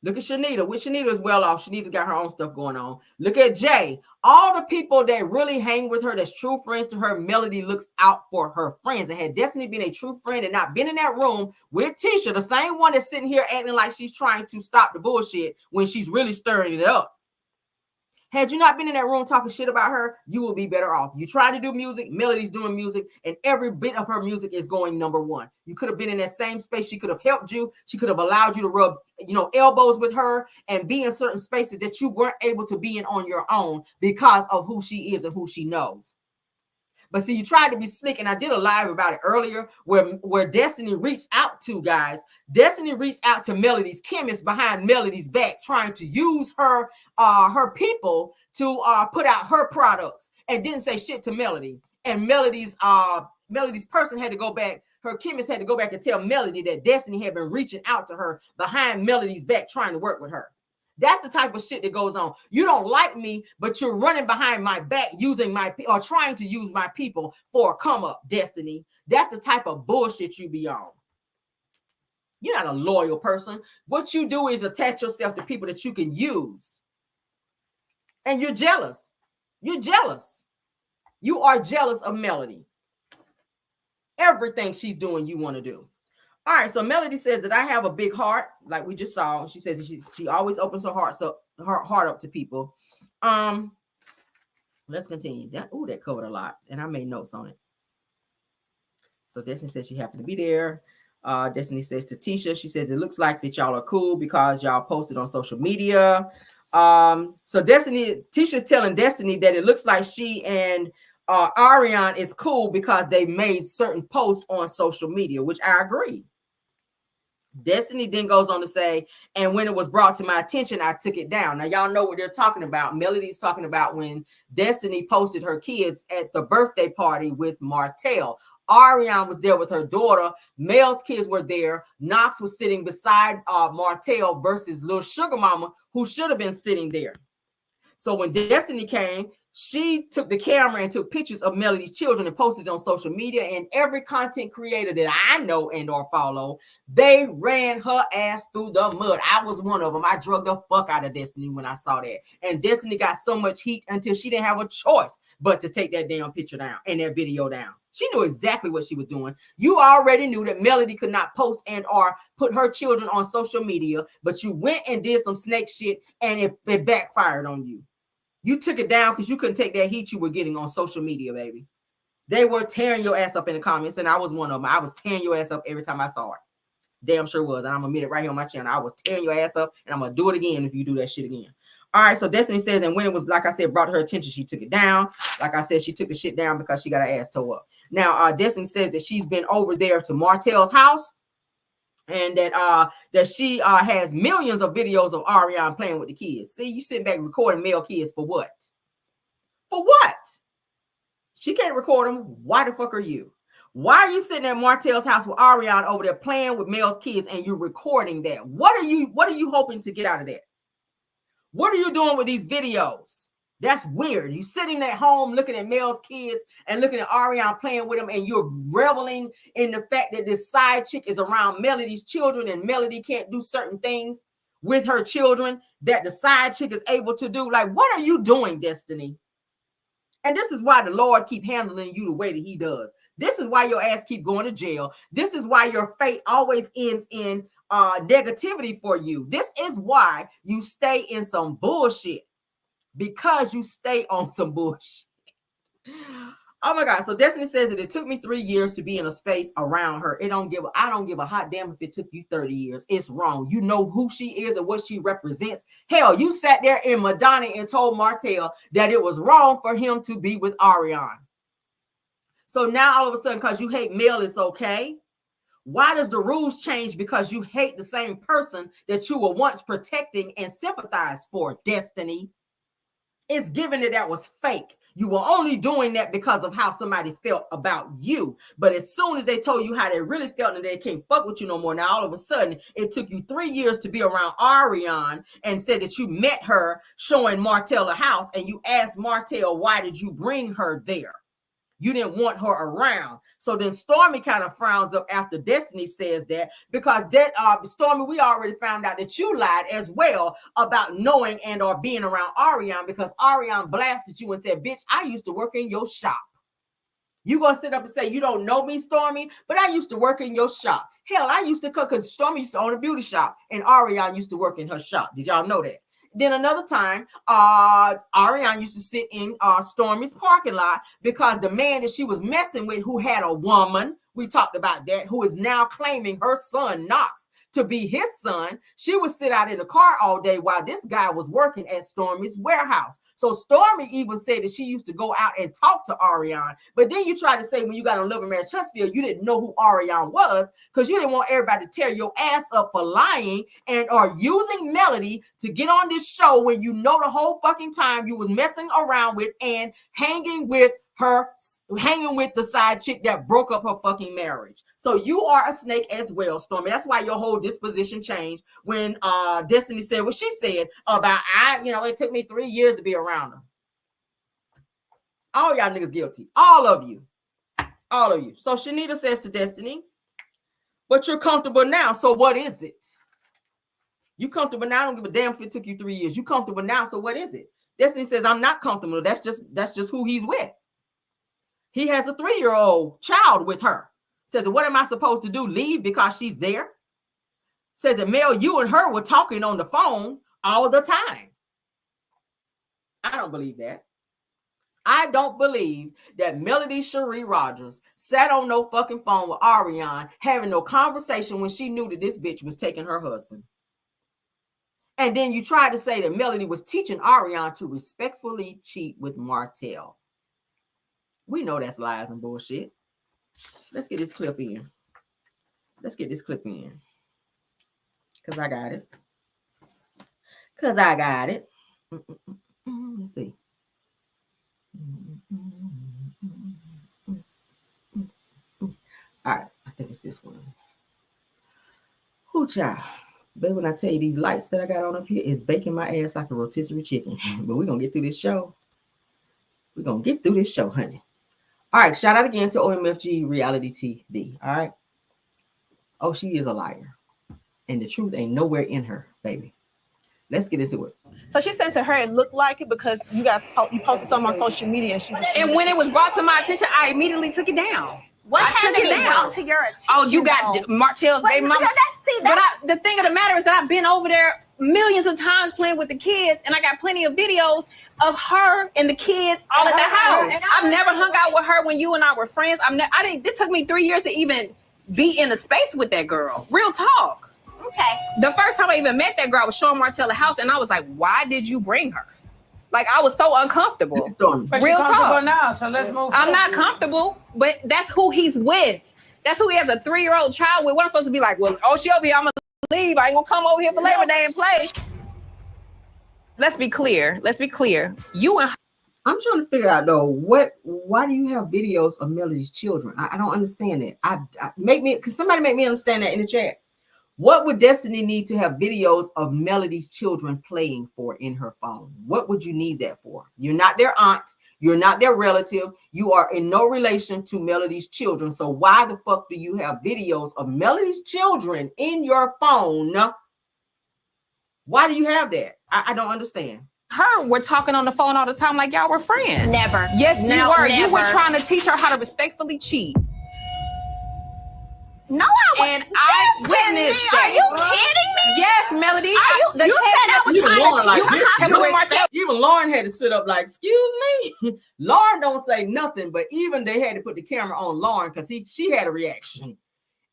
Look at Shanita. With Shanita is well off. Shanita's got her own stuff going on. Look at Jay. All the people that really hang with her, that's true friends to her, Melody looks out for her friends. And had Destiny been a true friend and not been in that room with Tisha, the same one that's sitting here acting like she's trying to stop the bullshit when she's really stirring it up. Had you not been in that room talking shit about her, you will be better off. You try to do music, Melody's doing music, and every bit of her music is going number one. You could have been in that same space. She could have helped you. She could have allowed you to rub, elbows with her and be in certain spaces that you weren't able to be in on your own because of who she is and who she knows. But see, you tried to be slick, and I did a live about it earlier where Destiny reached out to guys. Destiny reached out to Melody's chemist behind Melody's back, trying to use her people to put out her products, and didn't say shit to Melody. And Melody's person had to go back. Her chemist had to go back and tell Melody that Destiny had been reaching out to her behind Melody's back, trying to work with her. That's the type of shit that goes on. You don't like me, but you're running behind my back or trying to use my people for a come up, Destiny. That's the type of bullshit you be on. You're not a loyal person. What you do is attach yourself to people that you can use. And you're jealous. You're jealous. You are jealous of Melody. Everything she's doing, you want to do. All right, so Melody says that I have a big heart, like we just saw. She says she always opens her heart up to people. Let's continue. That covered a lot, and I made notes on it. So Destiny says she happened to be there. Destiny says to Tisha, she says it looks like that y'all are cool because y'all posted on social media. So Tisha's telling Destiny that it looks like she and Ariane is cool because they made certain posts on social media, which I agree. Destiny then goes on to say, and when it was brought to my attention, I took it down. Now, y'all know what they're talking about. Melody's talking about when Destiny posted her kids at the birthday party with Martell. Ariane was there with her daughter. Mel's kids were there. Knox was sitting beside Martell versus Little Sugar Mama, who should have been sitting there. So when Destiny came, she took the camera and took pictures of Melody's children and posted on social media. And every content creator that I know and or follow, they ran her ass through the mud. I was one of them. I drug the fuck out of Destiny when I saw that. And Destiny got so much heat until she didn't have a choice but to take that damn picture down and that video down. She knew exactly what she was doing. You already knew that Melody could not post and or put her children on social media, but you went and did some snake shit and it backfired on you. You took it down because you couldn't take that heat you were getting on social media, baby. They were tearing your ass up in the comments, and I was one of them. I was tearing your ass up every time I saw it. Damn sure was. And I'm going to admit it right here on my channel. I was tearing your ass up, and I'm going to do it again if you do that shit again. All right, so Destiny says, and when it was, like I said, brought to her attention, she took it down. Like I said, she took the shit down because she got her ass tore up. Now, Destiny says that she's been over there to Martell's house, and that she has millions of videos of Ariane playing with the kids. See, you sitting back recording male kids for what? For what? She can't record them. Why the fuck are you? Why are you sitting at Martell's house with Ariane over there playing with Mel's kids and you're recording that? What are you hoping to get out of that? What are you doing with these videos? That's weird. You sitting at home looking at Mel's kids and looking at Ariane playing with them, and you're reveling in the fact that this side chick is around Melody's children and Melody can't do certain things with her children that the side chick is able to do. Like, what are you doing, Destiny? And this is why the Lord keep handling you the way that he does. This is why your ass keep going to jail. This is why your fate always ends in negativity for you. This is why you stay in some bullshit. Because you stay on some bullshit. Oh my God. So Destiny says that it took me 3 years to be in a space around her. I don't give a hot damn if it took you 30 years. It's wrong. You know who she is and what she represents. Hell, you sat there in Madonna and told Martell that it was wrong for him to be with Ariane. So now all of a sudden, because you hate Mel, it's okay. Why does the rules change because you hate the same person that you were once protecting and sympathized for, Destiny? It's given that was fake. You were only doing that because of how somebody felt about you. But as soon as they told you how they really felt and they can't fuck with you no more, now all of a sudden it took you 3 years to be around Ariane and said that you met her showing Martell a house and you asked Martell, why did you bring her there? You didn't want her around. So then Stormy kind of frowns up after Destiny says that, because Stormy, we already found out that you lied as well about knowing and or being around Ariane, because Ariane blasted you and said, bitch, I used to work in your shop. You gonna sit up and say you don't know me, Stormy, but I used to work in your shop. Hell, I used to cook because Stormy used to own a beauty shop and Ariane used to work in her shop. Did y'all know that? Then another time, Ariane used to sit in Stormy's parking lot because the man that she was messing with, who had a woman, we talked about that, who is now claiming her son, Knox, to be his son, she would sit out in the car all day while this guy was working at Stormy's warehouse. So Stormy even said that she used to go out and talk to Ariane. But then you try to say when you got on Love and Marriage Huntsville, you didn't know who Ariane was because you didn't want everybody to tear your ass up for lying and or using Melody to get on this show when you know the whole fucking time you was messing around with and hanging with the side chick that broke up her fucking marriage. So you are a snake as well, Stormy. That's why your whole disposition changed when Destiny said what she said about it took me 3 years to be around her. All y'all niggas guilty. All of you. So Shanita says to Destiny, But you're comfortable now. So what is it? You comfortable now? I don't give a damn if it took you 3 years. You comfortable now. So what is it? Destiny says, I'm not comfortable. That's just who he's with. He has a 3-year-old child with her. Says, what am I supposed to do? Leave because she's there? Says that Mel, you and her were talking on the phone all the time. I don't believe that. I don't believe that Melody Cherie Rogers sat on no fucking phone with Ariane having no conversation when she knew that this bitch was taking her husband. And then you tried to say that Melody was teaching Ariane to respectfully cheat with Martell. We know that's lies and bullshit. Let's get this clip in. Because I got it. Let's see. All right, I think it's this one. Whoo, child. Baby, when I tell you these lights that I got on up here is baking my ass like a rotisserie chicken. But we're going to get through this show. Honey. All right, shout out again to OMFG Reality TV. All right. Oh, she is a liar. And the truth ain't nowhere in her, baby. Let's get into it. So she said to her it looked like it because you posted something on social media and she was. And when it was brought to my attention, I immediately took it down. What I had took to it be down. brought to your attention? Oh, you got Martell's baby mama. The thing of the matter is that I've been over there millions of times playing with the kids, and I got plenty of videos of her and the kids all at the house. I've never hung out with her when you and I were friends. It took me 3 years to even be in a space with that girl. Real talk. Okay. The first time I even met that girl, I was showing Martell the house, and I was like, "Why did you bring her?" Like, I was so uncomfortable. Real talk. Now, so let's move I'm not comfortable, but that's who he's with. That's who he has a 3-year-old child with. What I'm supposed to be like, well, oh, she over here, I'm going to leave. I ain't going to come over here for Labor Day and play. Let's be clear. You and I'm trying to figure out, though, why do you have videos of Melody's children? I don't understand it. Because somebody make me understand that in the chat. What would Destiny need to have videos of Melody's children playing for in her phone? What would you need that for? You're not their aunt. You're not their relative. You are in no relation to Melody's children. So why the fuck do you have videos of Melody's children in your phone? Why do you have that? I don't understand. her were talking on the phone all the time like y'all were friends. Never. Yes, you were. Never. You were trying to teach her how to respectfully cheat. No, I was. And I witnessed that. Are you kidding me? Yes, Melody. You said I was trying to teach her how to respect. Even Lauren had to sit up like, excuse me. Lauren don't say nothing, but even they had to put the camera on Lauren because she had a reaction.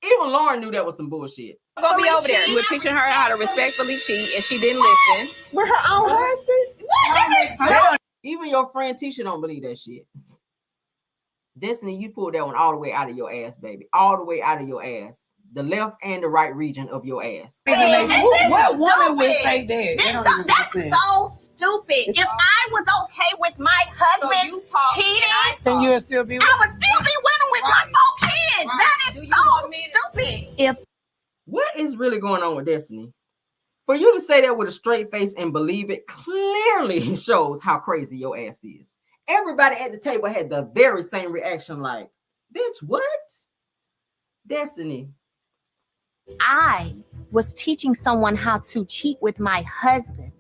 Even Lauren knew that was some bullshit. Go be over there. You were teaching her how to respectfully cheat, and she didn't listen. With her own husband? What? This is stupid. Even your friend Tisha don't believe that shit. Destiny, you pulled that one all the way out of your ass, baby. All the way out of your ass. The left and the right region of your ass. What woman would say that? That's so stupid. If I was okay with my husband cheating, Then you'll still be with I would still be with him with my 4 kids. That is so stupid. What is really going on with Destiny? For you to say that with a straight face and believe it clearly shows how crazy your ass is. Everybody at the table had the very same reaction like, bitch, what? Destiny. I was teaching someone how to cheat with my husband,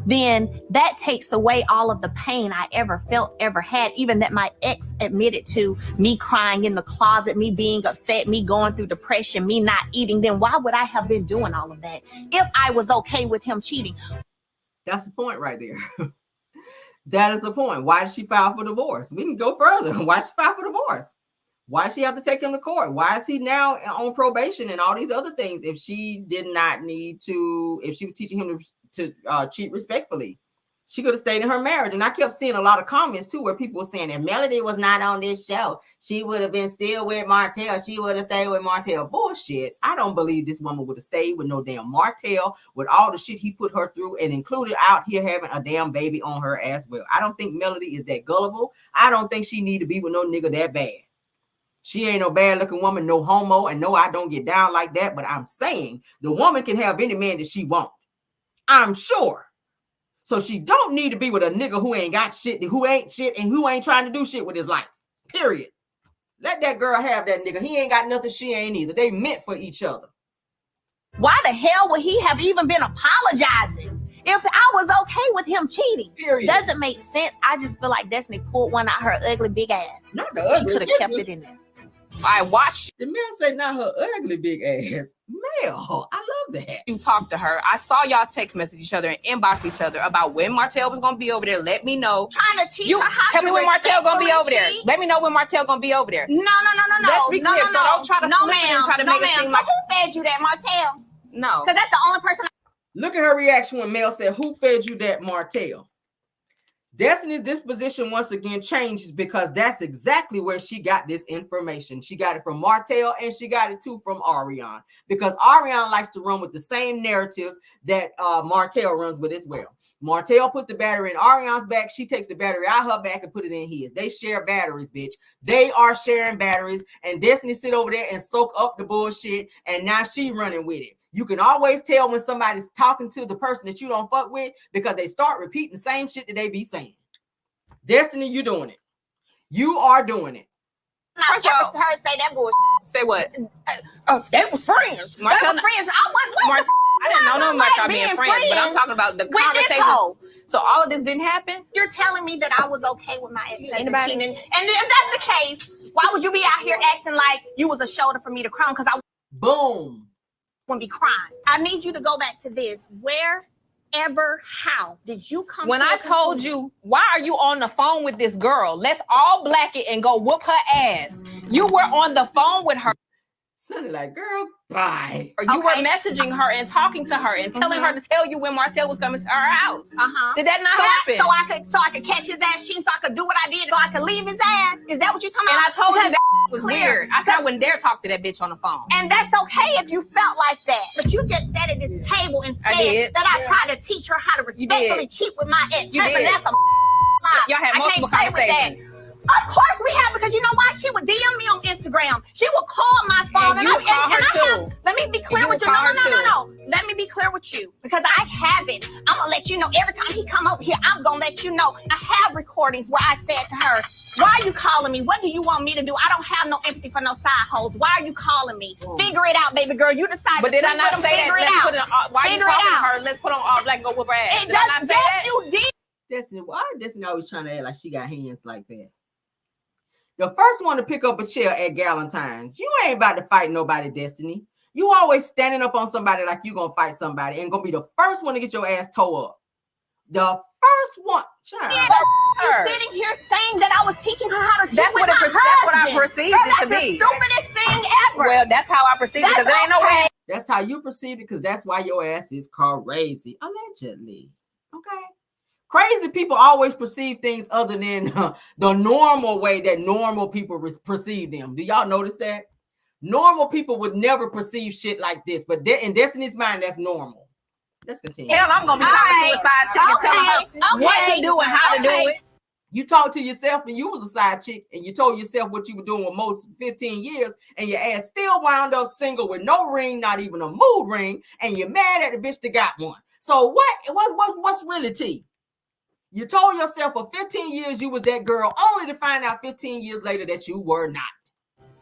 then that takes away all of the pain I ever felt, ever had, even that my ex admitted to, me crying in the closet, me being upset, me going through depression, me not eating. Then why would I have been doing all of that if I was okay with him cheating? That's the point right there. That is the point. Why did she file for divorce? We can go further. Why did she file for divorce? Why did she have to take him to court? Why is he now on probation and all these other things if she did not need to, if she was teaching him to cheat respectfully? She could have stayed in her marriage. And I kept seeing a lot of comments too where people were saying if Melody was not on this show, she would have been still with Martell. She would have stayed with Martell. Bullshit. I don't believe this woman would have stayed with no damn Martell with all the shit he put her through and included out here having a damn baby on her as well. I don't think Melody is that gullible. I don't think she need to be with no nigga that bad. She ain't no bad looking woman, no homo, and no, I don't get down like that. But I'm saying the woman can have any man that she wants. I'm sure. So she don't need to be with a nigga who ain't got shit, who ain't shit, and who ain't trying to do shit with his life. Period. Let that girl have that nigga. He ain't got nothing, she ain't either. They meant for each other. Why the hell would he have even been apologizing if I was okay with him cheating? Period. Doesn't make sense. I just feel like Destiny pulled one out her ugly big ass. Not the She ugly. could have kept it in there. I watched The man say not her ugly big ass. Mel, I love that. you talk to her. I saw y'all text message each other and inbox each other about when Martell was gonna be over there. Let me know. Trying to teach You her how tell to me when Martell gonna be over there. respectfully Let me know when Martell gonna be over there. cheat. No. Let's be no, clear. no, So no. don't try to no, flip it and try to make it ma'am. seem So like who fed you that, Martell? no. Because that's the only person. Look at her reaction when Mel said, who fed you that, Martell? Destiny's disposition once again changes because that's exactly where she got this information. She got it from Martell and she got it too from Ariane, because Ariane likes to run with the same narratives that Martell runs with as well. Martell puts the battery in Ariane's back. She takes the battery out her back and put it in his. They share batteries, bitch. They are sharing batteries, and Destiny sit over there and soak up the bullshit, and now she running with it. You can always tell when somebody's talking to the person that you don't fuck with because they start repeating the same shit that they be saying. Destiny, you doing it. You are doing it. I've never heard say that bullshit. Say what? They was friends. Martell- They was friends. I didn't know nothing about y'all being friends, but I'm talking about the with this conversations. hoe. So all of this didn't happen? You're telling me that I was okay with my ex-husband Anybody? cheating. And if that's the case, why would you be out here acting like you was a shoulder for me to cry on? Because I Boom. wouldn't be crying. I need you to go back to this. How did you come When to I a told conclusion? you, why are you on the phone with this girl? Let's all black it and go whoop her ass. You were on the phone with her. Sonny like, girl, bye. Or you were messaging her and talking to her and telling her to tell you when Martell was coming to her house. Did that not happen? So I could catch his ass cheating, so I could do what I did, so I could leave his ass. Is that what you're talking And I about? told you Because that was clear. weird. I said I wouldn't dare talk to that bitch on the phone. And that's okay if you felt like that. But you just sat at this table and I said did. that I tried to teach her how to You respectfully did. cheat with my ex. You did. That's a lie. Y'all had I multiple can't play with that. conversations. Of course we have, because you know why? She would DM me on Instagram. She would call my phone. And you would call her too. Let me be clear You with would you. call her No. Let me be clear with you, because I have it. I'm gonna let you know every time he come over here. I'm gonna let you know. I have recordings where I said to her, "Why are you calling me? What do you want me to do? I don't have no empathy for no side hoes. Why are you calling me? Figure it out, baby girl. You decide." But to did I sleep not with him, say that? figure it Let's out. put it on. Why are you Figure it talking to out. her? Let's put on all black and go whoop her ass. It Did I not does, say yes, that? you did. Destiny, why Destiny always trying to act like she got hands like that? The first one to pick up a chair at Galentine's. You ain't about to fight nobody, Destiny. You always standing up on somebody like you gonna fight somebody and gonna be the first one to get your ass tore up. The first one. Child. Yeah, you sitting here saying that I was teaching her how to cheat That's with what my that's what I husband. perceived Girl, it to that's be. the stupidest thing ever. Well, that's how I perceived it, because there ain't no way. That's how you perceive it, because that's why your ass is crazy. Allegedly. Okay. Crazy people always perceive things other than the normal way that normal people perceive them. Do y'all notice that? Normal people would never perceive shit like this, but in Destiny's mind, that's normal. Let's continue. Hell, I'm gonna be talking to a side chick and telling her what to do and how to do it. You talk to yourself and you was a side chick and you told yourself what you were doing with most 15 years, and your ass still wound up single with no ring, not even a mood ring, and you're mad at the bitch that got one. So what's really tea? You told yourself for 15 years you was that girl, only to find out 15 years later that you were not.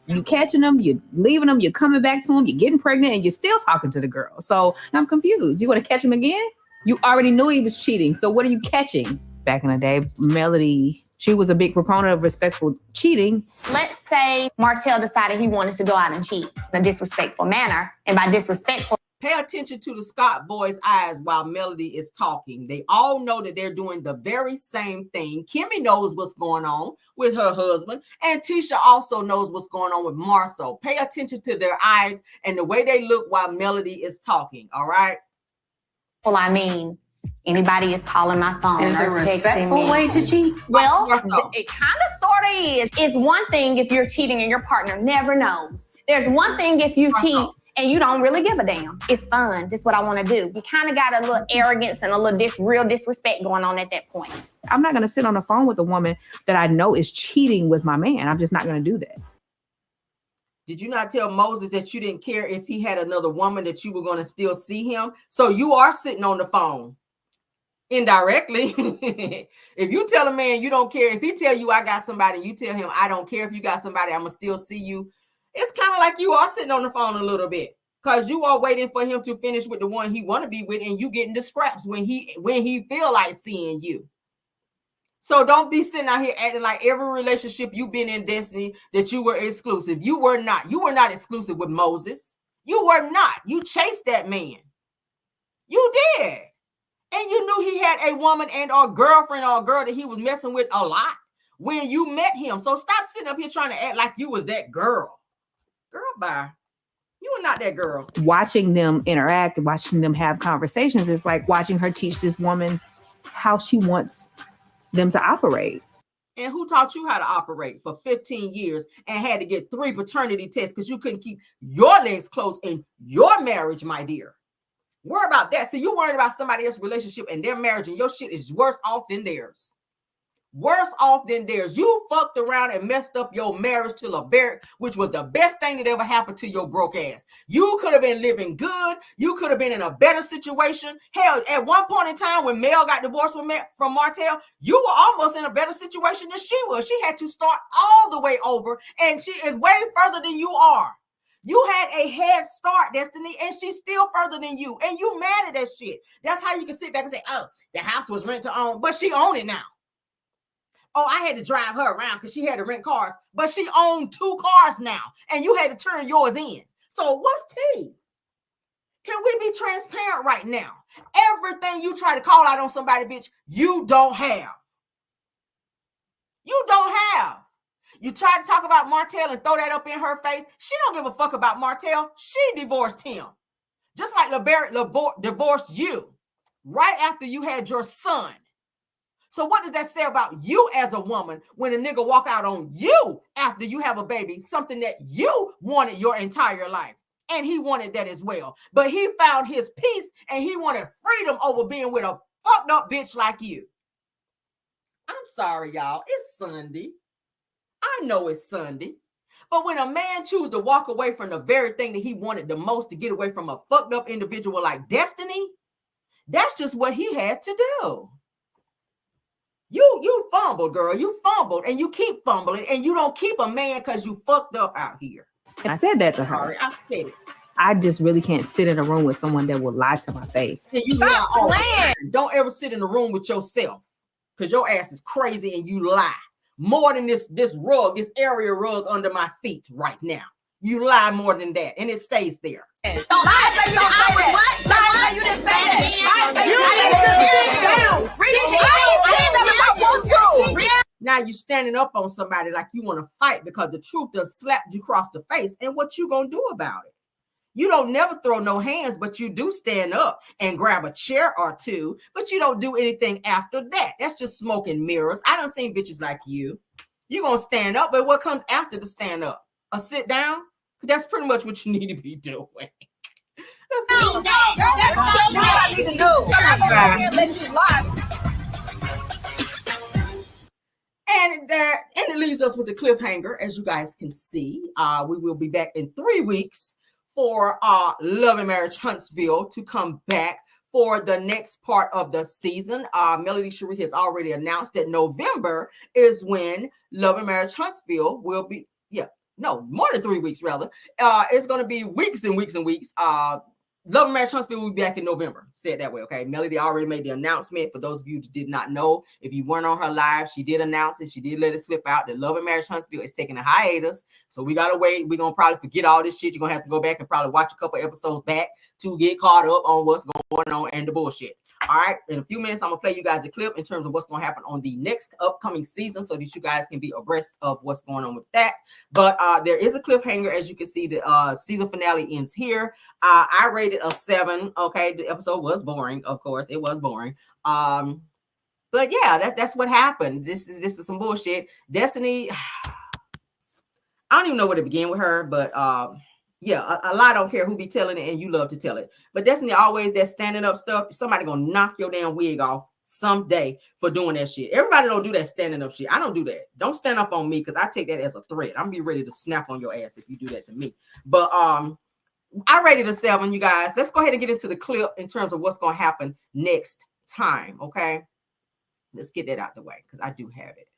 You catching them, you're leaving them, you're coming back to them, you're getting pregnant, and you're still talking to the girl. So I'm confused. You want to catch him again? You already knew he was cheating. So what are you catching? Back in the day, Melody, she was a big proponent of respectful cheating. Let's say Martell decided he wanted to go out and cheat in a disrespectful manner. And by disrespectful, Pay attention to the Scott boys' eyes while Melody is talking. They all know that they're doing the very same thing. Kimmy knows what's going on with her husband, and Tisha also knows what's going on with Marceau. Pay attention to their eyes and the way they look while Melody is talking, all right? well, I mean, anybody is calling my phone There's or a texting respectful me. way to cheat. Well, Marceau. it kind of sort of is. It's one thing if you're cheating and your partner never knows. There's one thing if you cheat and you don't really give a damn. It's fun. This is what I want to do. You kind of got a little arrogance and a little real disrespect going on at that point. I'm not going to sit on the phone with a woman that I know is cheating with my man. I'm just not going to do that. Did you not tell Moses that you didn't care if he had another woman, that you were going to still see him? So you are sitting on the phone. indirectly. If you tell a man you don't care, if he tell you I got somebody, you tell him I don't care if you got somebody, I'm gonna still see you. It's kind of like you are sitting on the phone a little bit, because you are waiting for him to finish with the one he want to be with, and you getting the scraps when he feel like seeing you. So don't be sitting out here acting like every relationship you've been in, Destiny, that you were exclusive. You were not. You were not exclusive with Moses. You were not. You chased that man. You did. And you knew he had a woman and or girlfriend or a girl that he was messing with a lot when you met him. So stop sitting up here trying to act like you was that girl. Girl, bye. You were not that girl. Watching them interact, watching them have conversations, is like watching her teach this woman how she wants them to operate. And who taught you how to operate for 15 years and had to get 3 paternity tests because you couldn't keep your legs closed in your marriage, my dear? Worry about that. So you worried about somebody else's relationship and their marriage, and your shit is worse off than theirs. Worse off than theirs. You fucked around and messed up your marriage to LeBaric, which was the best thing that ever happened to your broke ass. You could have been living good. You could have been in a better situation. Hell, at one point in time when Mel got divorced from Martell, you were almost in a better situation than she was. She had to start all the way over, and she is way further than you are. You had a head start, Destiny, and she's still further than you. And you mad at that shit. That's how you can sit back and say, oh, the house was rent to own, but she owned it now. Oh, I had to drive her around because she had to rent cars, but she owned 2 cars now, and you had to turn yours in. So what's tea? Can we be transparent right now? Everything you try to call out on somebody, bitch, you don't have. You don't have. You try to talk about Martell and throw that up in her face. She don't give a fuck about Martell. She divorced him. Just like LeBaric divorced you right after you had your son. So what does that say about you as a woman when a nigga walk out on you after you have a baby, something that you wanted your entire life? And he wanted that as well. But he found his peace and he wanted freedom over being with a fucked up bitch like you. I'm sorry, y'all. It's Sunday. I know it's Sunday. But when a man chooses to walk away from the very thing that he wanted the most, to get away from a fucked up individual like Destiny, that's just what he had to do. You fumbled, girl. You fumbled, and you keep fumbling, and you don't keep a man because you fucked up out here. And I said that to her. Sorry, I said it. I just really can't sit in a room with someone that will lie to my face. And you lie all the time. Don't ever sit in a room with yourself, because your ass is crazy and you lie. More than this rug, this area rug under my feet right now. You lie more than that, and it stays there. So I say you didn't say that. Lie say you didn't say that. Now you standing up on somebody like you want to fight because the truth just slapped you across the face. And what you gonna do about it? You don't never throw no hands, but you do stand up and grab a chair or two, but you don't do anything after that. That's just smoke and mirrors. I done seen bitches like you. You gonna stand up, but what comes after the stand up? A sit down? Because that's pretty much what you need to be doing. That's what I need to do. And it leaves us with a cliffhanger, as you guys can see. We will be back in 3 weeks for Love and Marriage Huntsville to come back for the next part of the season. Melody Cherie has already announced that November is when Love and Marriage Huntsville will be, more than 3 weeks rather. It's going to be weeks and weeks and weeks. Love and Marriage Huntsville will be back in November. Say it that way, okay? Melody already made the announcement. For those of you who did not know, if you weren't on her live, she did announce it. She did let it slip out that Love and Marriage Huntsville is taking a hiatus. So we got to wait. We're going to probably forget all this shit. You're going to have to go back and probably watch a couple episodes back to get caught up on what's going on and the bullshit. All right. In a few minutes, I'm going to play you guys the clip in terms of what's going to happen on the next upcoming season so that you guys can be abreast of what's going on with that. But there is a cliffhanger. As you can see, the season finale ends here. I rated a 7. Okay. The episode was boring. Of course, it was boring. But yeah, that's what happened. This is some bullshit. Destiny, I don't even know where to begin with her, but yeah, a lot don't care who be telling it, and you love to tell it. But Destiny always that standing up stuff. Somebody gonna knock your damn wig off someday for doing that shit. Everybody don't do that standing up shit. I don't do that. Don't stand up on me because I take that as a threat. I'm be ready to snap on your ass if you do that to me. But I rated a 7, you guys. Let's go ahead and get into the clip in terms of what's gonna happen next time. Okay, let's get that out the way because I do have it.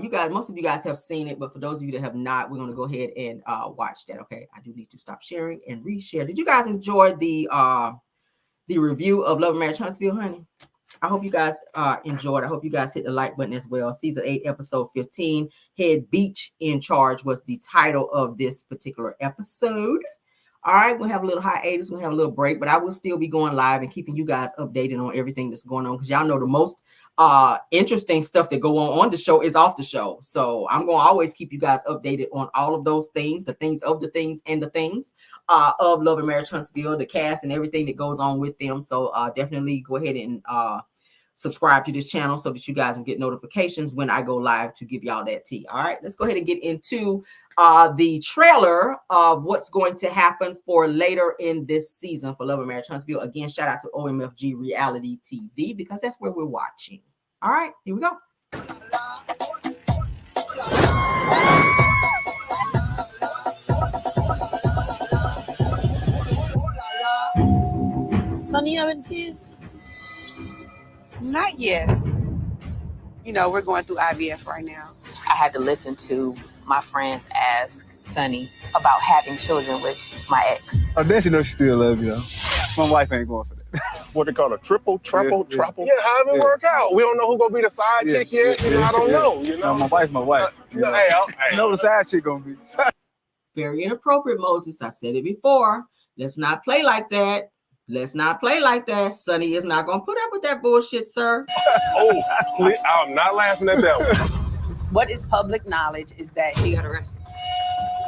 You guys, most of you guys have seen it, but for those of you that have not, we're going to go ahead and watch that. Okay, I do need to stop sharing and reshare. Did you guys enjoy the review of Love and Marriage Huntsville, honey? I hope you guys enjoyed. I hope you guys hit the like button as well. Season 8, episode 15, Head Beach in Charge was the title of this particular episode. All right, we'll have a little hiatus, we'll have a little break, but I will still be going live and keeping you guys updated on everything that's going on because y'all know the most interesting stuff that go on the show is off the show. So I'm going to always keep you guys updated on all of those things, the things of the things and the things of Love and Marriage Huntsville, the cast and everything that goes on with them. So definitely go ahead and subscribe to this channel so that you guys will get notifications when I go live to give y'all that tea. All right, let's go ahead and get into the trailer of what's going to happen for later in this season for Love and Marriage Huntsville. Again, shout out to OMFG Reality TV because that's where we're watching. All right, here we go. Sonny, you having kids? Not yet. You know, we're going through IVF right now. I had to listen to my friends ask Sonny about having children with my ex. I bet you know she still love you. My wife ain't going for that. What they call a triple. Yeah, However it work out. We don't know who gonna be the side chick yet. I don't know. You know, my wife. Hey, I know the side chick gonna be. Very inappropriate, Moses. I said it before. Let's not play like that. Let's not play like that. Sonny is not going to put up with that bullshit, sir. Oh, please, I'm not laughing at that one. What is public knowledge is that he got arrested.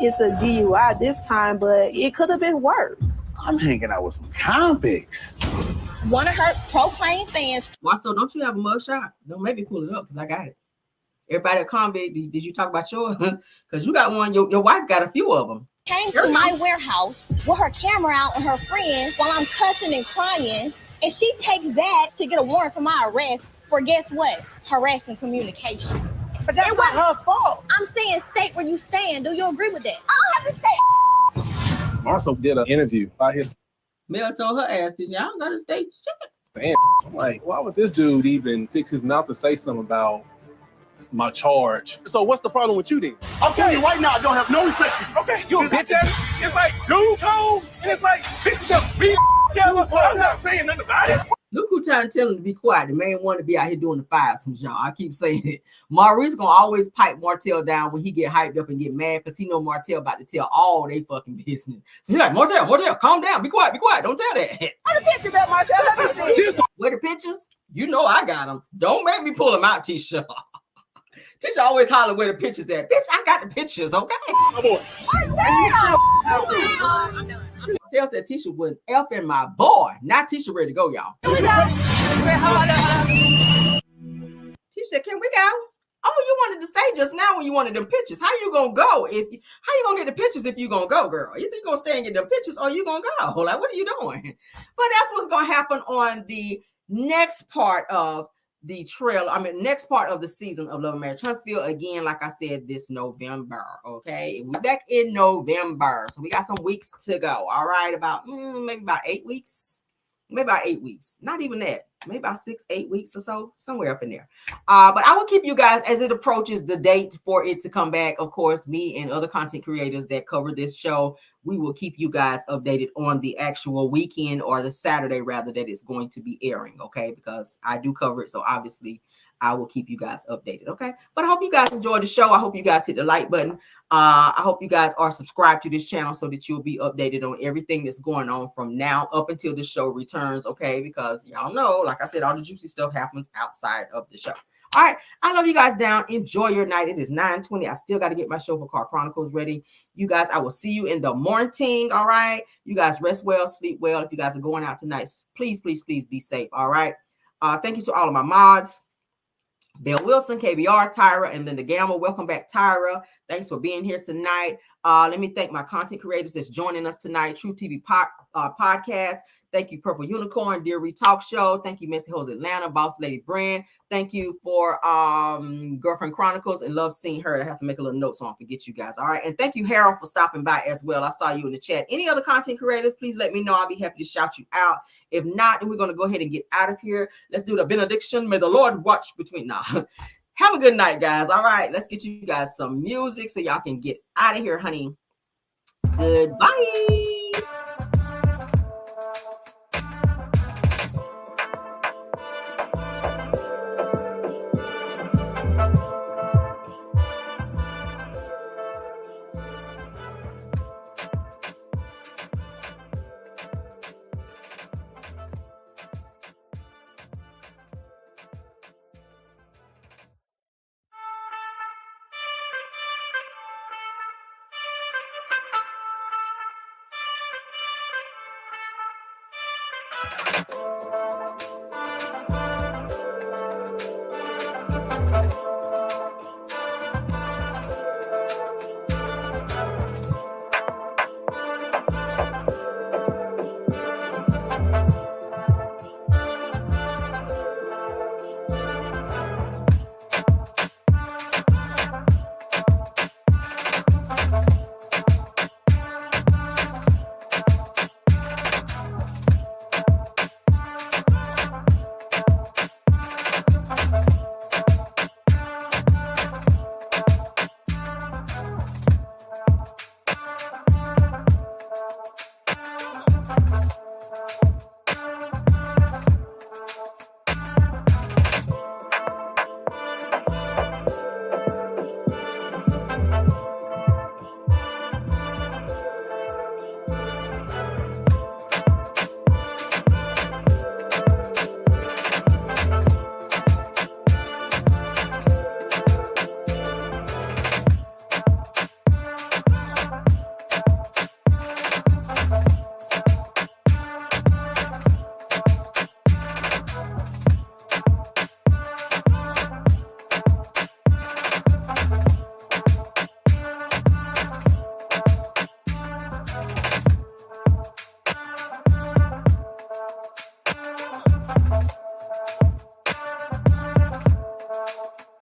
It's a DUI this time, but it could have been worse. I'm hanging out with some convicts. One of her proclaimed fans. Marcel, don't you have a mug shot? Don't make me pull it up because I got it. Everybody at Convict, did you talk about yours? Because you got one, your wife got a few of them. Came to my warehouse with her camera out and her friend while I'm cussing and crying. And she takes that to get a warrant for my arrest for guess what? Harassing communications. But that wasn't her fault. I'm saying state where you stand. Do you agree with that? I don't have to say. Marcel did an interview by his. Mel told her ass, did y'all got to stay? Damn. I'm like, why would this dude even fix his mouth to say something about my charge? So what's the problem with you then? I'm telling you right now, I don't have no respect for you. Okay, you a bitch ass. It's like dude code, and it's like bitches just be together. I'm not saying nothing about it. Look who trying to tell him to be quiet. The man want to be out here doing the fivesomes, y'all. I keep saying it. Maurice gonna always pipe Martell down when he get hyped up and get mad because he know Martell about to tell all they fucking business. So he's like, Martell, calm down, be quiet, don't tell that. Where the pictures at, Martell? Let me see. Where the pictures? You know I got them. Don't make me pull them out, Tisha. Tisha always holler where the pictures at. Bitch, I got the pictures, okay? Come on. Martell said Tisha wouldn't F in my boy. Now Tisha ready to go, y'all. Tisha said, can we go? Oh, you wanted to stay just now when you wanted them pictures. How you gonna go? How you gonna get the pictures if you gonna go, girl? You think you gonna stay and get them pictures or you gonna go? Like, what are you doing? But that's what's gonna happen on the next part of the next part of the season of Love and Marriage Huntsville. Again, like I said, this November. Okay, we back in November, so we got some weeks to go. All right, about maybe about 8 weeks, not even that, maybe about 6-8 weeks or so, somewhere up in there. But I will keep you guys as it approaches the date for it to come back. Of course, me and other content creators that cover this show, we will keep you guys updated on the actual weekend or the Saturday rather that it's going to be airing. Okay, because I do cover it, so obviously I will keep you guys updated. Okay, but I hope you guys enjoyed the show. I hope you guys hit the like button. I hope you guys are subscribed to this channel so that you'll be updated on everything that's going on from now up until the show returns. Okay, because y'all know, like I said, all the juicy stuff happens outside of the show. All right, I love you guys down. Enjoy your night. It is 9:20. I still got to get my show for Car Chronicles ready. You guys, I will see you in the morning. All right, you guys rest well, sleep well. If you guys are going out tonight, please be safe. All right. Thank you to all of my mods. Bill Wilson, KBR, Tyra, and Linda Gamble. Welcome back, Tyra. Thanks for being here tonight. Let me thank my content creators that's joining us tonight. True TV podcast. Thank you, Purple Unicorn, Dear Reed Talk Show. Thank you, Messy Hoes Atlanta, Boss Lady Brand. Thank you for Girlfriend Chronicles and Love Seeing Her. I have to make a little note so I don't forget you guys. All right. And thank you, Harold, for stopping by as well. I saw you in the chat. Any other content creators, please let me know. I'll be happy to shout you out. If not, then we're going to go ahead and get out of here. Let's do the benediction. May the Lord watch between now. Have a good night, guys. All right. Let's get you guys some music so y'all can get out of here, honey. Goodbye.